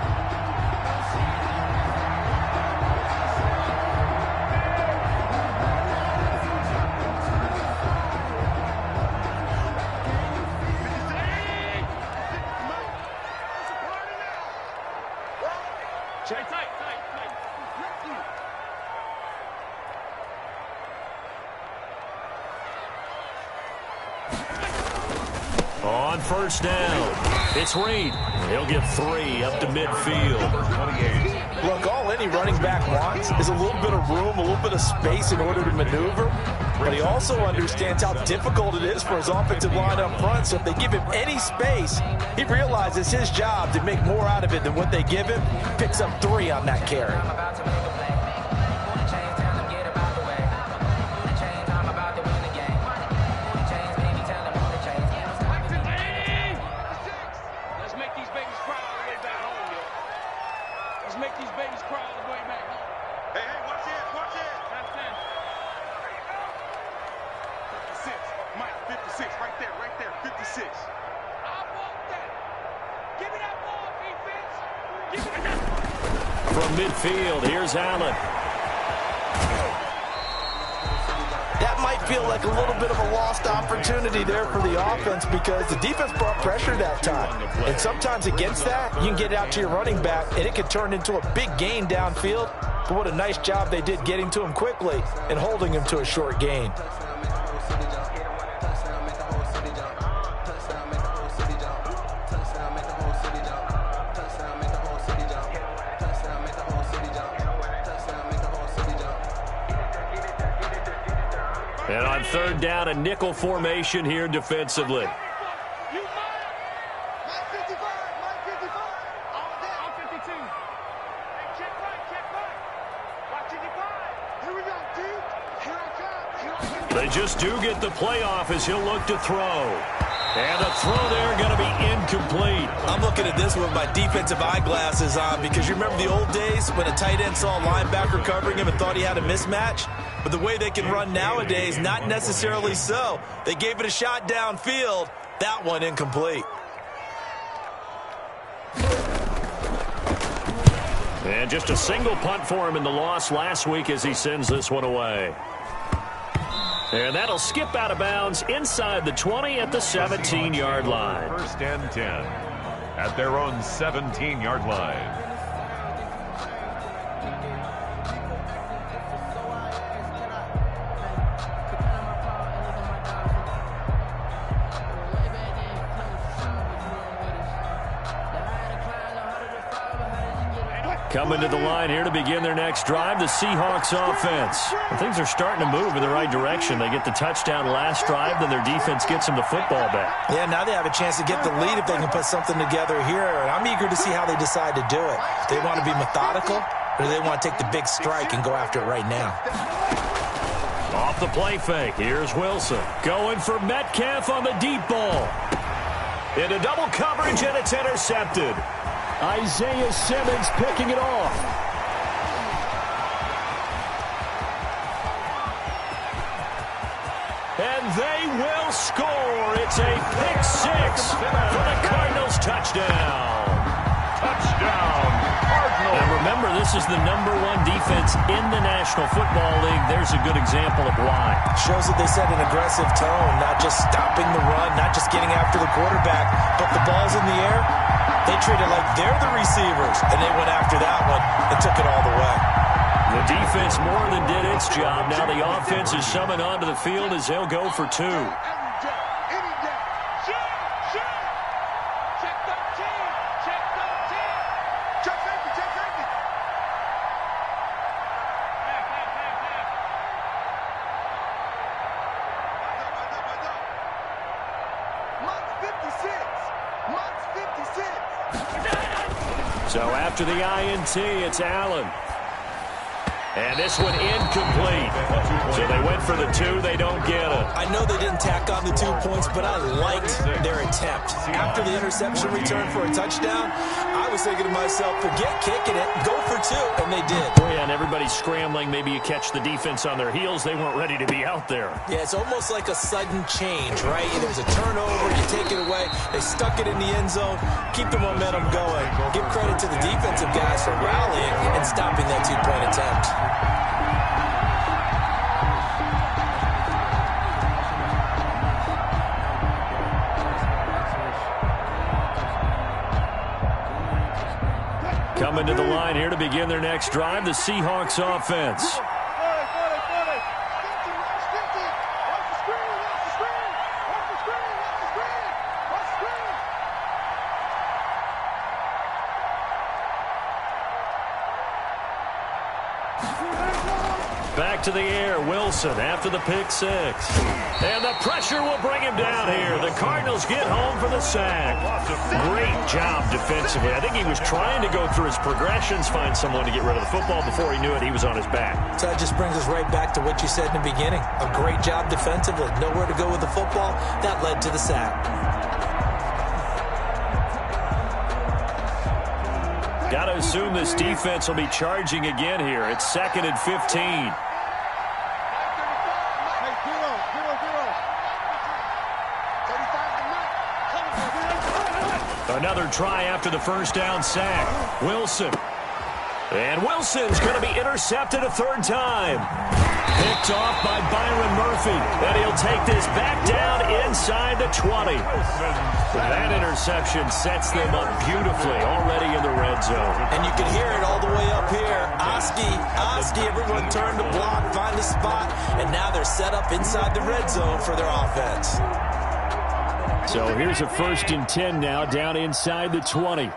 On first down, it's Reed. He'll get 3 up to midfield. 28. Look, all any running back wants is a little bit of room, a little bit of space in order to maneuver. But he also understands how difficult it is for his offensive line up front. So if they give him any space, he realizes his job to make more out of it than what they give him. Picks up 3 on that carry. From midfield, here's Allen. That might feel like a little bit of a lost opportunity there for the offense because the defense brought pressure that time. And sometimes against that, you can get it out to your running back, and it can turn into a big gain downfield. But what a nice job they did getting to him quickly and holding him to a short gain. And on third down, a nickel formation here defensively. They just do get the playoff as he'll look to throw. And the throw there going to be incomplete. I'm looking at this with my defensive eyeglasses on because you remember the old days when a tight end saw a linebacker covering him and thought he had a mismatch? But the way they can run nowadays, not necessarily so. They gave it a shot downfield. That one incomplete. And just a single punt for him in the loss last week as he sends this one away. And that'll skip out of bounds inside the 20 at the 17-yard line. First and 10 at their own 17-yard line. Coming to the line here to begin their next drive, the Seahawks offense. Well, things are starting to move in the right direction. They get the touchdown last drive, then their defense gets them the football back. Yeah, now they have a chance to get the lead if they can put something together here. And I'm eager to see how they decide to do it. They want to be methodical, or do they want to take the big strike and go after it right now? Off the play fake, here's Wilson. Going for Metcalf on the deep ball. Into double coverage, and it's intercepted. Isaiah Simmons picking it off. And they will score. It's a pick-6 for the Cardinals touchdown. Touchdown, Cardinals. And remember, this is the #1 defense in the National Football League. There's a good example of why. Shows that they set an aggressive tone, not just stopping the run, not just getting after the quarterback, but the ball's in the air. They treat it like they're the receivers, and they went after that one and took it all the way. The defense more than did its job. Now the offense is summoned onto the field as they'll go for 2. So after the INT, it's Allen. And this one incomplete. So they went for the 2. They don't get it. I know they didn't tack on the 2 points, but I liked their attempt. After the interception return for a touchdown, I was thinking to myself, forget kicking it, go for 2, and they did. Oh, yeah, and everybody's scrambling. Maybe you catch the defense on their heels. They weren't ready to be out there. Yeah, it's almost like a sudden change, right? There's a turnover, you take it away, they stuck it in the end zone, keep the momentum going. Give credit to the defensive guys for rallying and stopping that 2-point attempt. Coming to the line here to begin their next drive, the Seahawks offense. Back to the air, Wilson after the pick 6. And the pressure will bring him down here. The Cardinals get home for the sack. Great job defensively. I think he was trying to go through his progressions, find someone to get rid of the football. Before he knew it, he was on his back. So that just brings us right back to what you said in the beginning. A great job defensively. Nowhere to go with the football. That led to the sack. Got to assume this defense will be charging again here. It's 2nd and 15. Another try after the first down sack. Wilson. And Wilson's going to be intercepted a 3rd time. Picked off by Byron Murphy. And he'll take this back down inside the 20. That interception sets them up beautifully already in the red zone. And you can hear it all the way up here. Oski, everyone turned to block, find a spot, and now they're set up inside the red zone for their offense. So here's a 1st and 10 now, down inside the 20.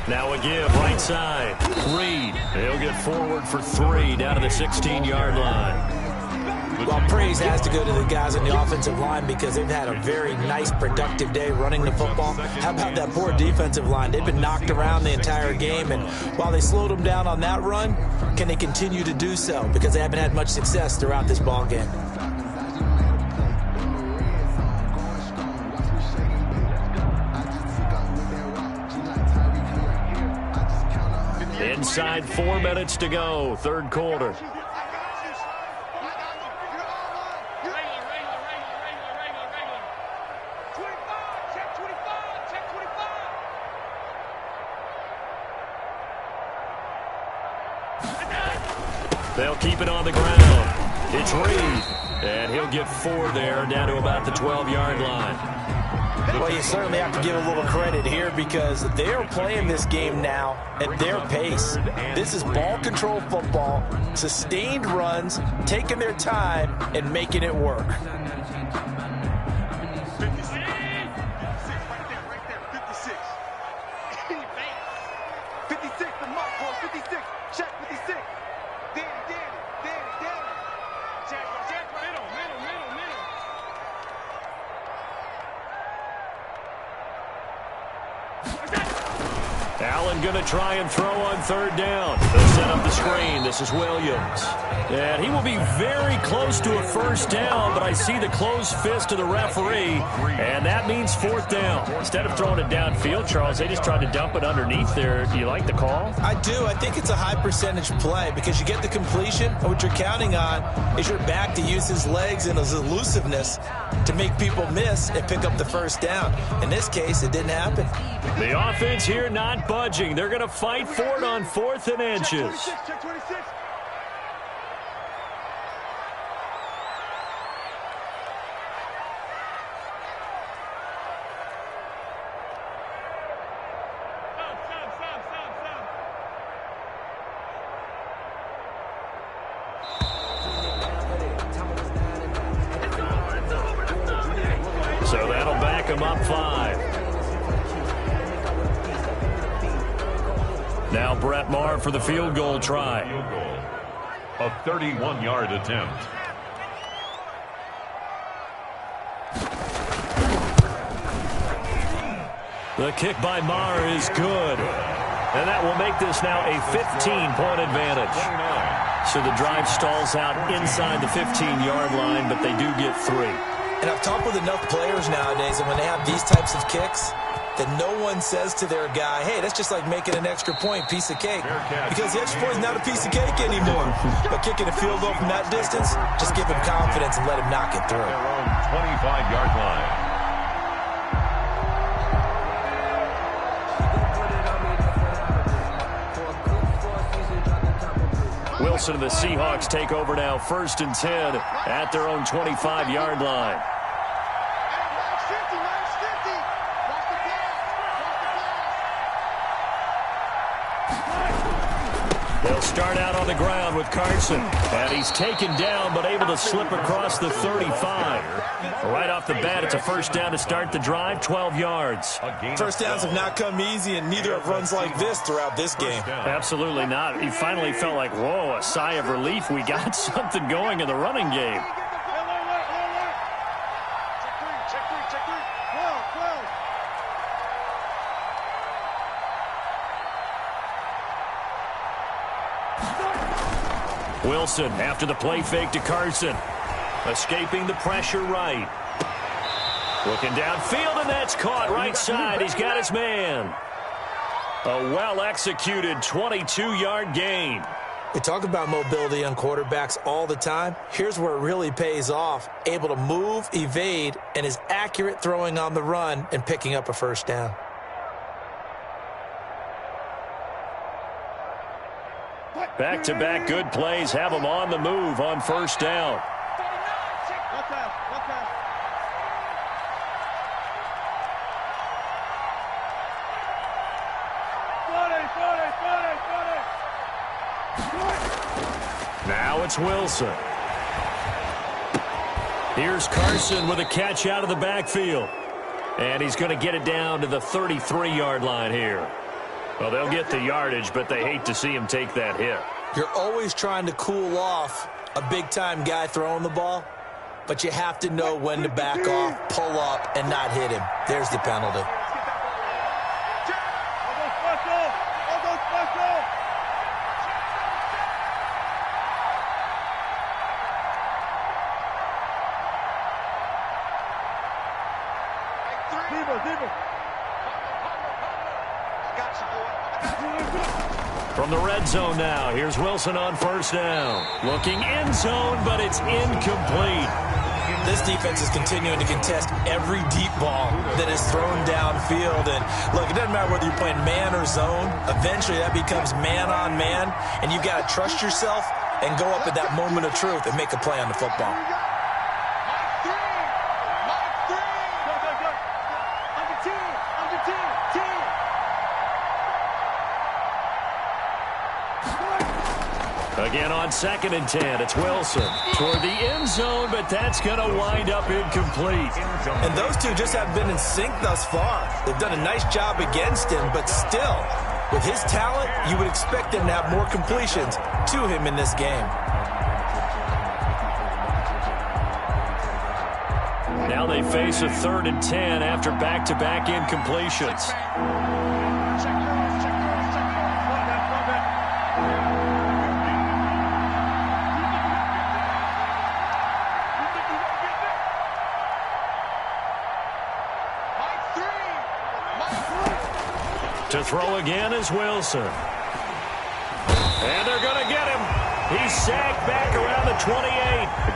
Now a give, right side. Reed, he'll get forward for 3 down to the 16-yard line. Well, praise has to go to the guys on the offensive line because they've had a very nice, productive day running the football. How about that poor defensive line? They've been knocked around the entire game, and while they slowed them down on that run, can they continue to do so? Because they haven't had much success throughout this ball game. Inside 4 minutes to go, 3rd quarter. They'll keep it on the ground. It's Reed, and he'll get 4 there, down to about the 12-yard line. Well, you certainly have to give a little credit here because they are playing this game now at their pace. This is ball control football, sustained runs, taking their time, and making it work. 56. Right there. 56. 56, the mark, boys. 56. Check 56. Danny. Check, middle. Allen going to try and throw on 3rd down. They'll set up the screen. This is Williams. And he will be very close to a 1st down, but I see the closed fist of the referee, and that means 4th down. Instead of throwing it downfield, Charles, they just tried to dump it underneath there. Do you like the call? I do. I think it's a high percentage play because you get the completion, and what you're counting on is your back to use his legs and his elusiveness to make people miss and pick up the 1st down. In this case, it didn't happen. The offense here not budging. They're going to fight for it on 4th and inches. Check 26. So that'll back him up 5. Now Brett Maher for the field goal try. A 31-yard attempt. The kick by Maher is good. And that will make this now a 15-point advantage. So the drive stalls out inside the 15-yard line, but they do get 3. And I've talked with enough players nowadays, and when they have these types of kicks, that no one says to their guy, hey, that's just like making an extra point, piece of cake. Because the extra point is not a piece of cake anymore. But kicking a field goal from that distance, just give him confidence and let him knock it through. Their own 25-yard line. Wilson and the Seahawks take over now, 1st and 10 at their own 25-yard line. They'll start out on the ground with Carson. And he's taken down, but able to slip across the 35. Right off the bat, it's a 1st down to start the drive, 12 yards. First downs have not come easy, and neither have runs like this throughout this game. Absolutely not. He finally felt like, whoa, a sigh of relief. We got something going in the running game. Wilson after the play fake to Carson. Escaping the pressure right. Looking downfield, and that's caught right side. He's got his man. A well-executed 22-yard gain. We talk about mobility on quarterbacks all the time. Here's where it really pays off. Able to move, evade, and is accurate throwing on the run and picking up a 1st down. Back-to-back good plays have him on the move on 1st down. Now it's Wilson. Here's Carson with a catch out of the backfield. And he's going to get it down to the 33-yard line here. Well, they'll get the yardage, but they hate to see him take that hit. You're always trying to cool off a big-time guy throwing the ball, but you have to know when to back off, pull up, and not hit him. There's the penalty. From the red zone now, here's Wilson on 1st down. Looking end zone, but it's incomplete. This defense is continuing to contest every deep ball that is thrown downfield. And look, it doesn't matter whether you're playing man or zone. Eventually, that becomes man on man, and you've got to trust yourself and go up at that moment of truth and make a play on the football. Again on 2nd and 10, it's Wilson toward the end zone, but that's going to wind up incomplete. And those two just haven't been in sync thus far. They've done a nice job against him, but still, with his talent, you would expect him to have more completions to him in this game. Now they face a 3rd and 10 after back-to-back incompletions. To throw again is Wilson. And they're going to get him. He's sacked back around the 28.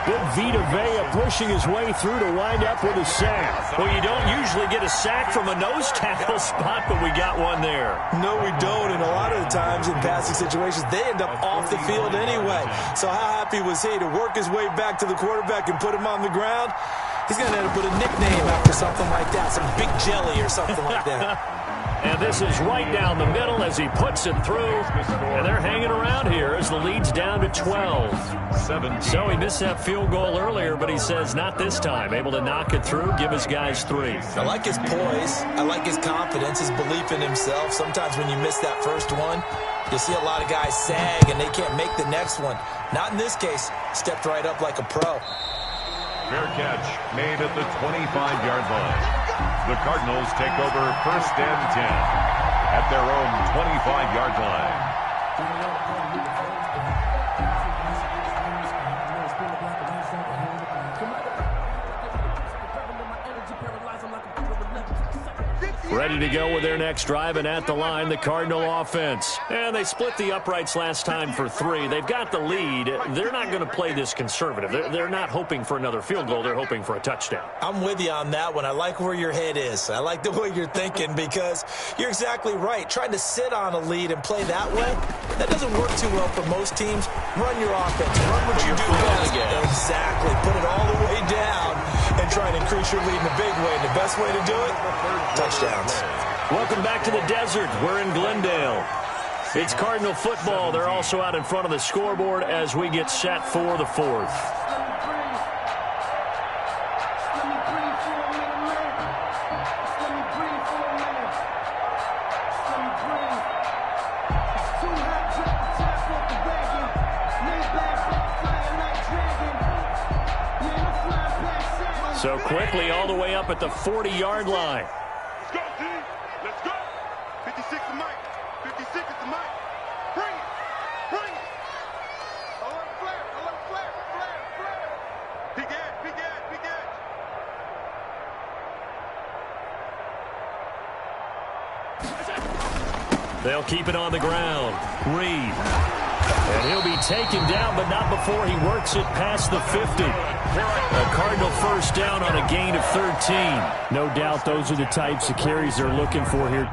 Good Vita Vea pushing his way through to wind up with a sack. Well, you don't usually get a sack from a nose tackle spot, but we got one there. No, we don't. And a lot of the times in passing situations, they end up off the field anyway. So how happy was he to work his way back to the quarterback and put him on the ground? He's going to end up with a nickname after something like that, some Big Jelly or something like that. And this is right down the middle as he puts it through. And they're hanging around here as the lead's down to 12. So he missed that field goal earlier, but he says not this time. Able to knock it through, give his guys 3. I like his poise. I like his confidence, his belief in himself. Sometimes when you miss that first one, you see a lot of guys sag and they can't make the next one. Not in this case. Stepped right up like a pro. Fair catch made at the 25-yard line. The Cardinals take over first and 10 at their own 25-yard line. Ready to go with their next drive, and at the line, the Cardinal offense. And they split the uprights last time for 3. They've got the lead. They're not going to play this conservative. They're not hoping for another field goal. They're hoping for a touchdown. I'm with you on that one. I like where your head is. I like the way you're thinking because you're exactly right. Trying to sit on a lead and play that way, that doesn't work too well for most teams. Run your offense. Run what you do best. Exactly. Put it all the way down and try and increase your lead in a big way. And the best way to do it, touchdowns. Welcome back to the desert. We're in Glendale. It's Cardinal football. They're also out in front of the scoreboard as we get set for the 4th. So quickly all the way up at the 40-yard line. Let's go, G. Let's go. 56 to Mike. 56 to Mike. Bring it. Bring it. I love flare. I love flare. Flare. Flare. Big edge. Big edge. Big edge. They'll keep it on the ground. Reed. And he'll be taken down, but not before he works it past the 50. A Cardinal first down on a gain of 13. No doubt those are the types of carries they're looking for here.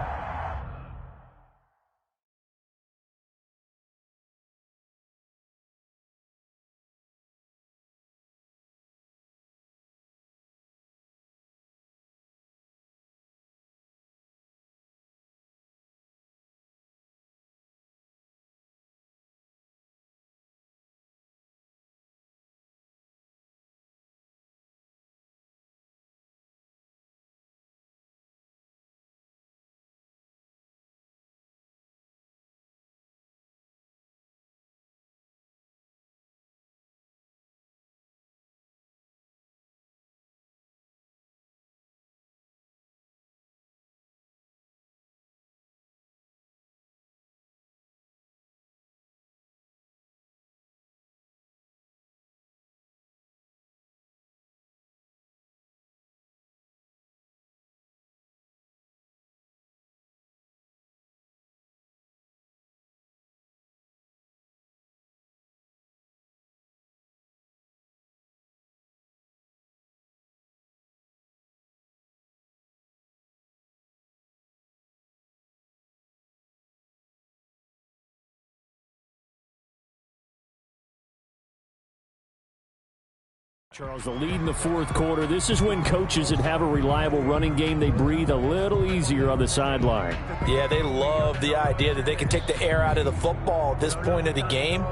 Charles, the lead in the 4th quarter. This is when coaches that have a reliable running game, they breathe a little easier on the sideline. Yeah, they love the idea that they can take the air out of the football at this point of the game.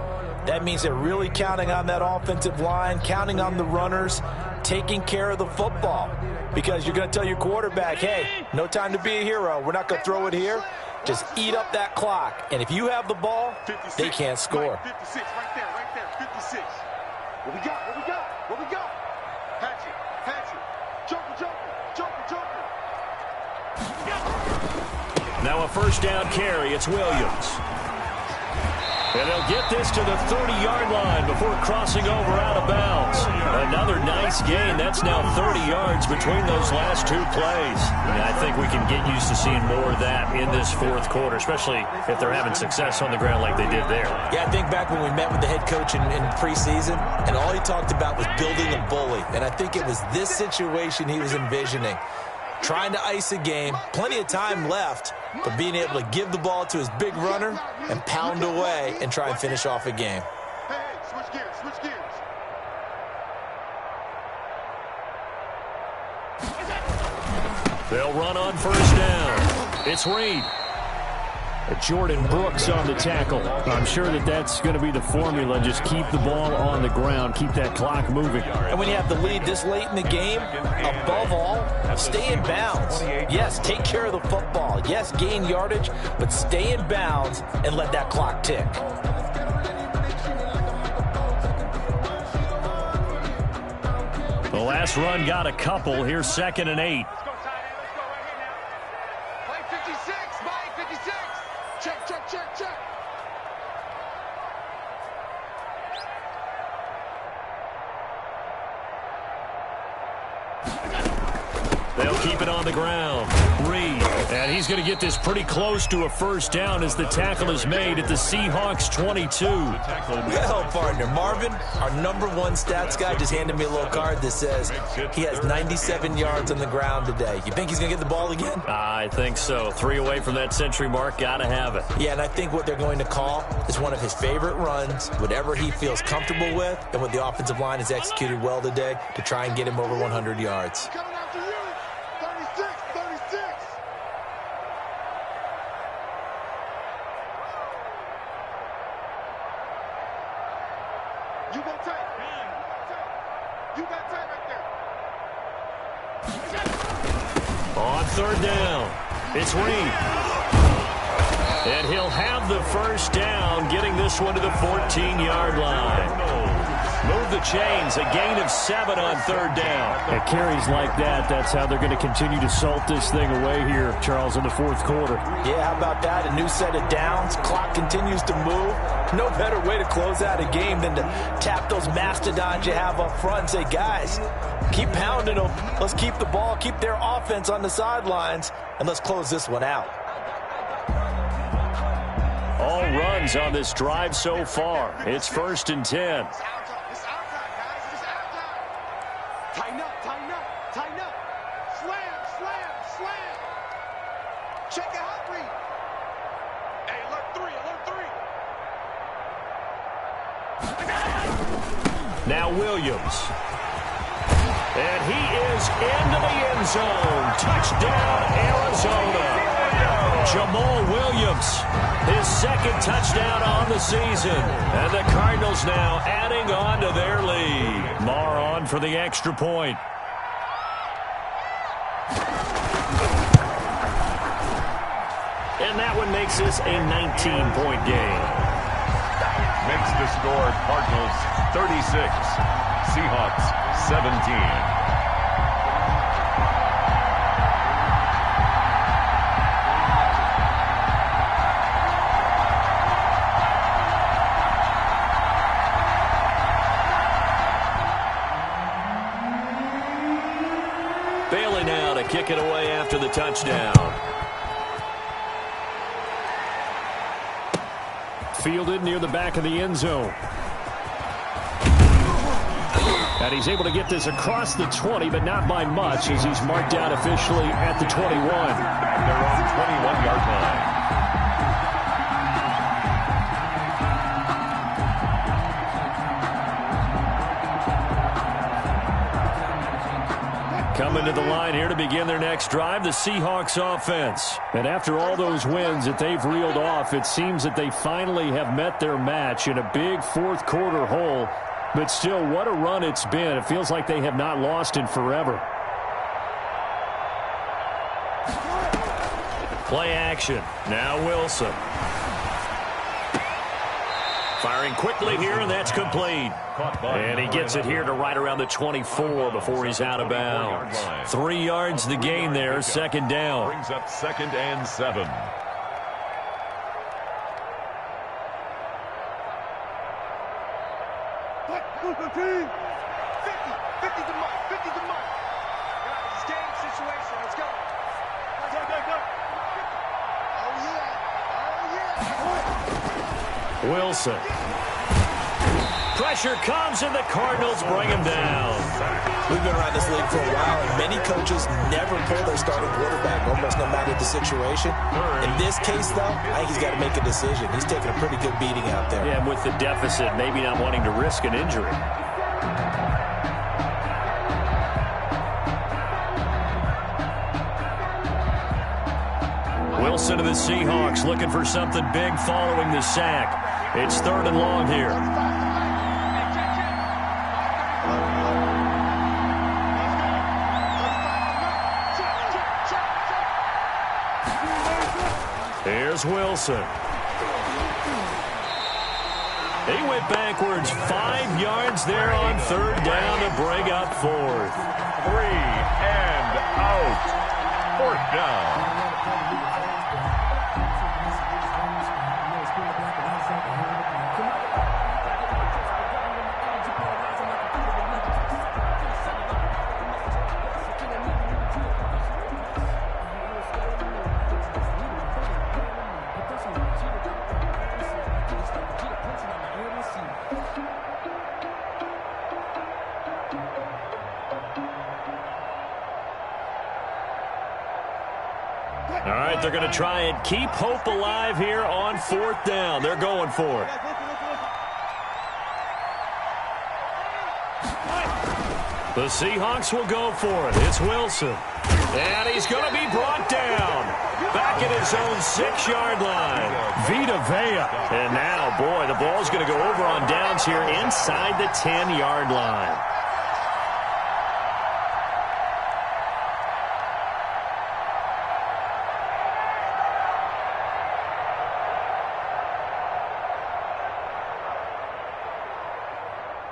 That means they're really counting on that offensive line, counting on the runners, taking care of the football. Because you're going to tell your quarterback, hey, no time to be a hero. We're not going to throw it here. Just eat up that clock. And if you have the ball, 56, they can't score. 56, right there, 56. What we got? What we got? What we got? Hatchet, hatchet. Joker, joker, joker, joker. Now a first down carry. It's Williams. And they'll get this to the 30-yard line before crossing over out of bounds. Another nice gain. That's now 30 yards between those last 2 plays. And I think we can get used to seeing more of that in this 4th quarter, especially if they're having success on the ground like they did there. Yeah, I think back when we met with the head coach in preseason, and all he talked about was building a bully. And I think it was this situation he was envisioning. Trying to ice a game, plenty of time left, but being able to give the ball to his big runner and pound away and try and finish off a game. Hey, switch gears, switch gears. They'll run on first down. It's Reed. Jordan Brooks on the tackle. I'm sure that that's going to be the formula. Just keep the ball on the ground. Keep that clock moving. And when you have the lead this late in the game, above all, stay in bounds. Yes, take care of the football. Yes, gain yardage, but stay in bounds and let that clock tick. The last run got a couple. Here's 2nd and 8. 56, Mike, 56. Check, check, check, check. They'll keep it on the ground. Reed. And he's going to get this pretty close to a first down as the tackle is made at the Seahawks 22. Well, partner, Marvin, our #1 stats guy, just handed me a little card that says he has 97 yards on the ground today. You think he's going to get the ball again? I think so. 3 away from that century mark. Got to have it. Yeah, and I think what they're going to call is one of his favorite runs, whatever he feels comfortable with, and what the offensive line has executed well today to try and get him over 100 yards. Coming after you. 36, 36. You go tight. You got tight right there. On third down, it's Reed. And he'll have the first down, getting this one to the 14-yard line. Move the chains, a gain of 7 on third down. At carries like that, that's how they're going to continue to salt this thing away here, Charles, in the fourth quarter. Yeah, how about that? A new set of downs. Clock continues to move. No better way to close out a game than to tap those mastodons you have up front and say, guys, keep pounding them. Let's keep the ball, keep their offense on the sidelines, and let's close this one out. All runs on this drive so far. It's 1st and 10. It's our time, guys. It's our time. Tighten up, tighten up, tighten up. Slam, slam, slam. Check it out, Reed. Hey, alert 3, alert 3. Now Williams. And he is into the end zone. Touchdown, Arizona. Jamal Williams, his 2nd touchdown on the season. And the Cardinals now adding on to their lead. Marr on for the extra point. And that one makes this a 19-point game. Makes the score Cardinals 36, Seahawks 17. Bailey now to kick it away after the touchdown. Fielded near the back of the end zone. And he's able to get this across the 20, but not by much, as he's marked out officially at the 21. They're on 21-yard line. Coming to the line here to begin their next drive, the Seahawks offense. And after all those wins that they've reeled off, it seems that they finally have met their match in a big fourth quarter hole. But still, what a run it's been. It feels like they have not lost in forever. Play action. Now Wilson. Firing quickly here, and that's complete. And he gets it here to right around the 24 before he's out of bounds. 3 yards the gain there, 2nd down. Brings up 2nd and 7. Team. 50 to Mike, 50 to Mike. Guys, game situation. Let's go. Go, go, go. Oh, yeah. Oh, yeah. Wilson. Pressure comes, and the Cardinals bring him down. We've been around this league for a while, and many coaches never pull their starting quarterback, almost no matter the situation. In this case, though, I think he's got to make a decision. He's taking a pretty good beating out there. Yeah, and with the deficit, maybe not wanting to risk an injury. Wilson to the Seahawks looking for something big following the sack. It's 3rd and long here. Here's Wilson. He went backwards 5 yards there on 3rd down to bring up 4th. 3 and out. 4th down. right, they're going to try and keep hope alive here on 4th down. They're going for it. The Seahawks will go for it. It's Wilson. And he's going to be brought down. Back at his own 6-yard line. Vita Vea. And now, boy, the ball's going to go over on downs here inside the 10-yard line.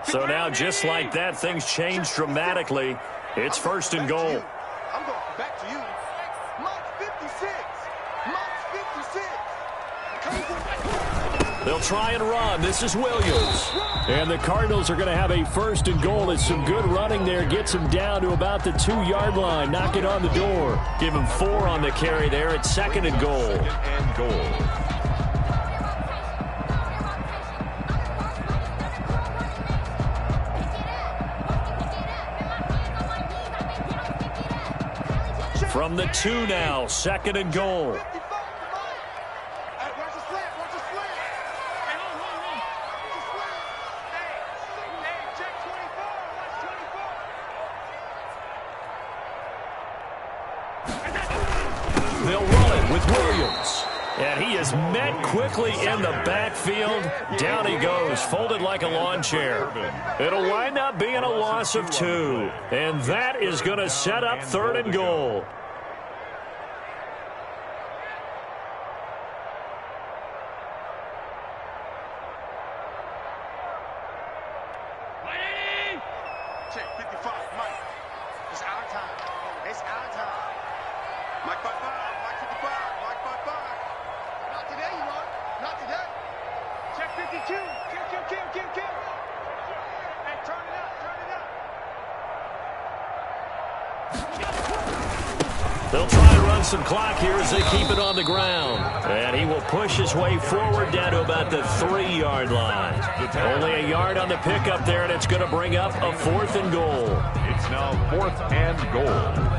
So now, just like that, things change dramatically. It's 1st and goal. I'm going back to you. Mike's 56. Mike's 56. They'll try and run. This is Williams. And the Cardinals are going to have a 1st and goal. It's some good running there. Gets him down to about the 2-yard line. Knock it on the door. Give him 4 on the carry there. It's 2nd and goal. 2nd and goal. From the 2 now, 2nd and goal. They'll run it with Williams. And he is met quickly in the backfield. Down he goes, folded like a lawn chair. It'll wind up being a loss of 2. And that is going to set up 3rd and goal. Check 55, Mike. It's our time. It's our time. Mike 55, Mike 55, Mike 55. Not today, you know. Not today. Check 52. Kill. Hey, turn it up. They'll try to run some clock here as they keep it on the ground. And he will push his way forward down to about the 3-yard line. Only a yard on the pickup there, and it's going to bring up a 4th and goal. It's now 4th and goal.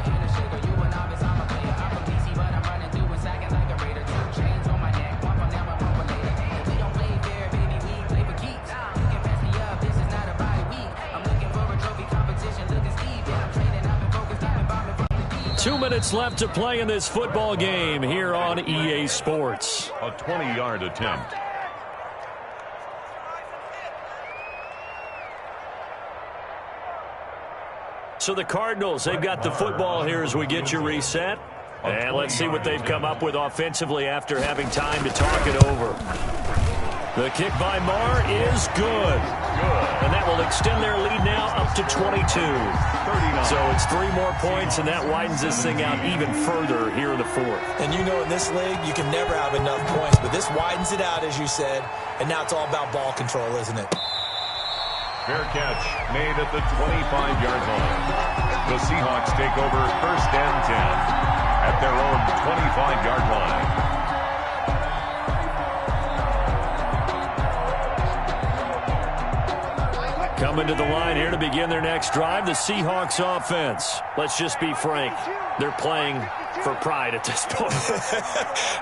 Two minutes left to play in this football game here on EA Sports. A 20-yard attempt. So the Cardinals, they've got the football here as we get you reset. And let's see what they've come up with offensively after having time to talk it over. The kick by Marr is good. And that will extend their lead now up to 22. So it's 3 more points, and that widens this thing out even further here in the 4th. And you know in this league, you can never have enough points, but this widens it out, as you said, and now it's all about ball control, isn't it? Fair catch made at the 25-yard line. The Seahawks take over 1st and 10 at their own 25-yard line. Coming to the line here to begin their next drive, the Seahawks offense. Let's just be frank. They're playing for pride at this point.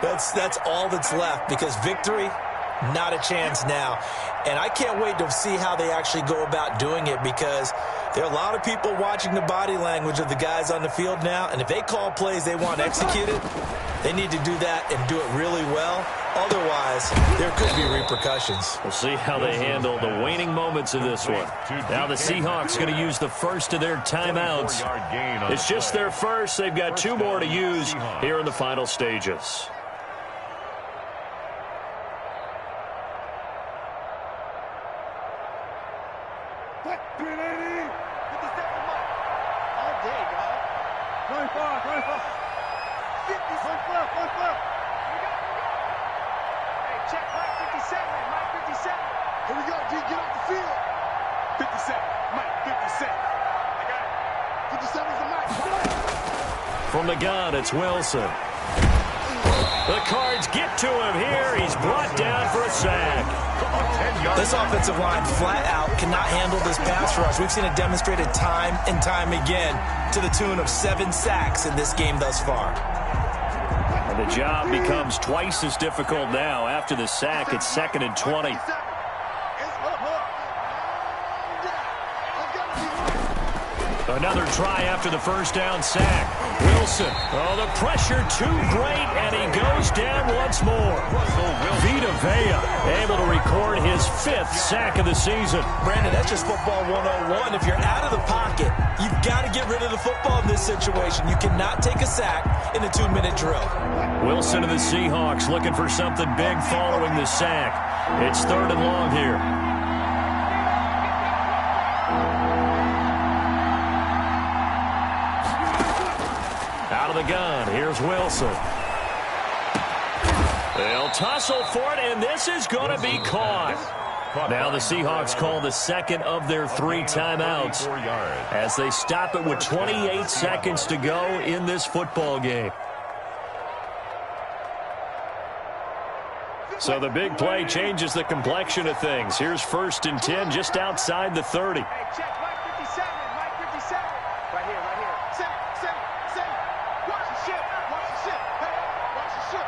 That's all that's left, because victory, not a chance now. And I can't wait to see how they actually go about doing it, because there are a lot of people watching the body language of the guys on the field now, and if they call plays they want executed, they need to do that and do it really well. Otherwise, there could be repercussions. We'll see how they handle the waning moments of this one. Now the Seahawks going to use the first of their timeouts. It's just their first. They've got 2 more to use here in the final stages. From the gun, it's Wilson. The Cards get to him here. He's brought down for a sack. This offensive line flat out cannot handle this pass rush. We've seen it demonstrated time and time again to the tune of 7 sacks in this game thus far. And the job becomes twice as difficult now. After the sack, it's 2nd and 20. Another try after the first down sack. Wilson. Oh, the pressure too great, and he goes down once more. Vita Vea able to record his 5th sack of the season. Brandon, that's just football 101. If you're out of the pocket, you've got to get rid of the football in this situation. You cannot take a sack in a 2-minute drill. Wilson of the Seahawks looking for something big following the sack. It's 3rd and long here. Out of the gun, here's Wilson. They'll tussle for it, and this is going to be caught. Now the Seahawks call the 2nd of their 3 timeouts as they stop it with 28 seconds to go in this football game. So the big play changes the complexion of things. Here's 1st and 10 just outside the 30. Hey, check Mike 57, Mike 57. Right here, right here. Center. Watch the ship, Hey, watch the ship.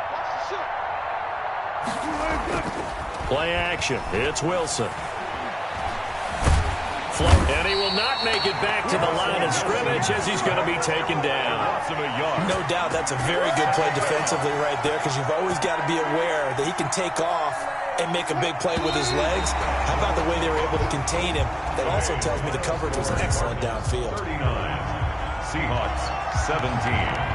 Play action. It's Wilson. Float, and he will not make it back to the line of scrimmage as he's going to be taken down. No doubt that's a very good play defensively right there, because you've always got to be aware that he can take off and make a big play with his legs. How about the way they were able to contain him? That also tells me the coverage was excellent downfield. 39. Seahawks 17.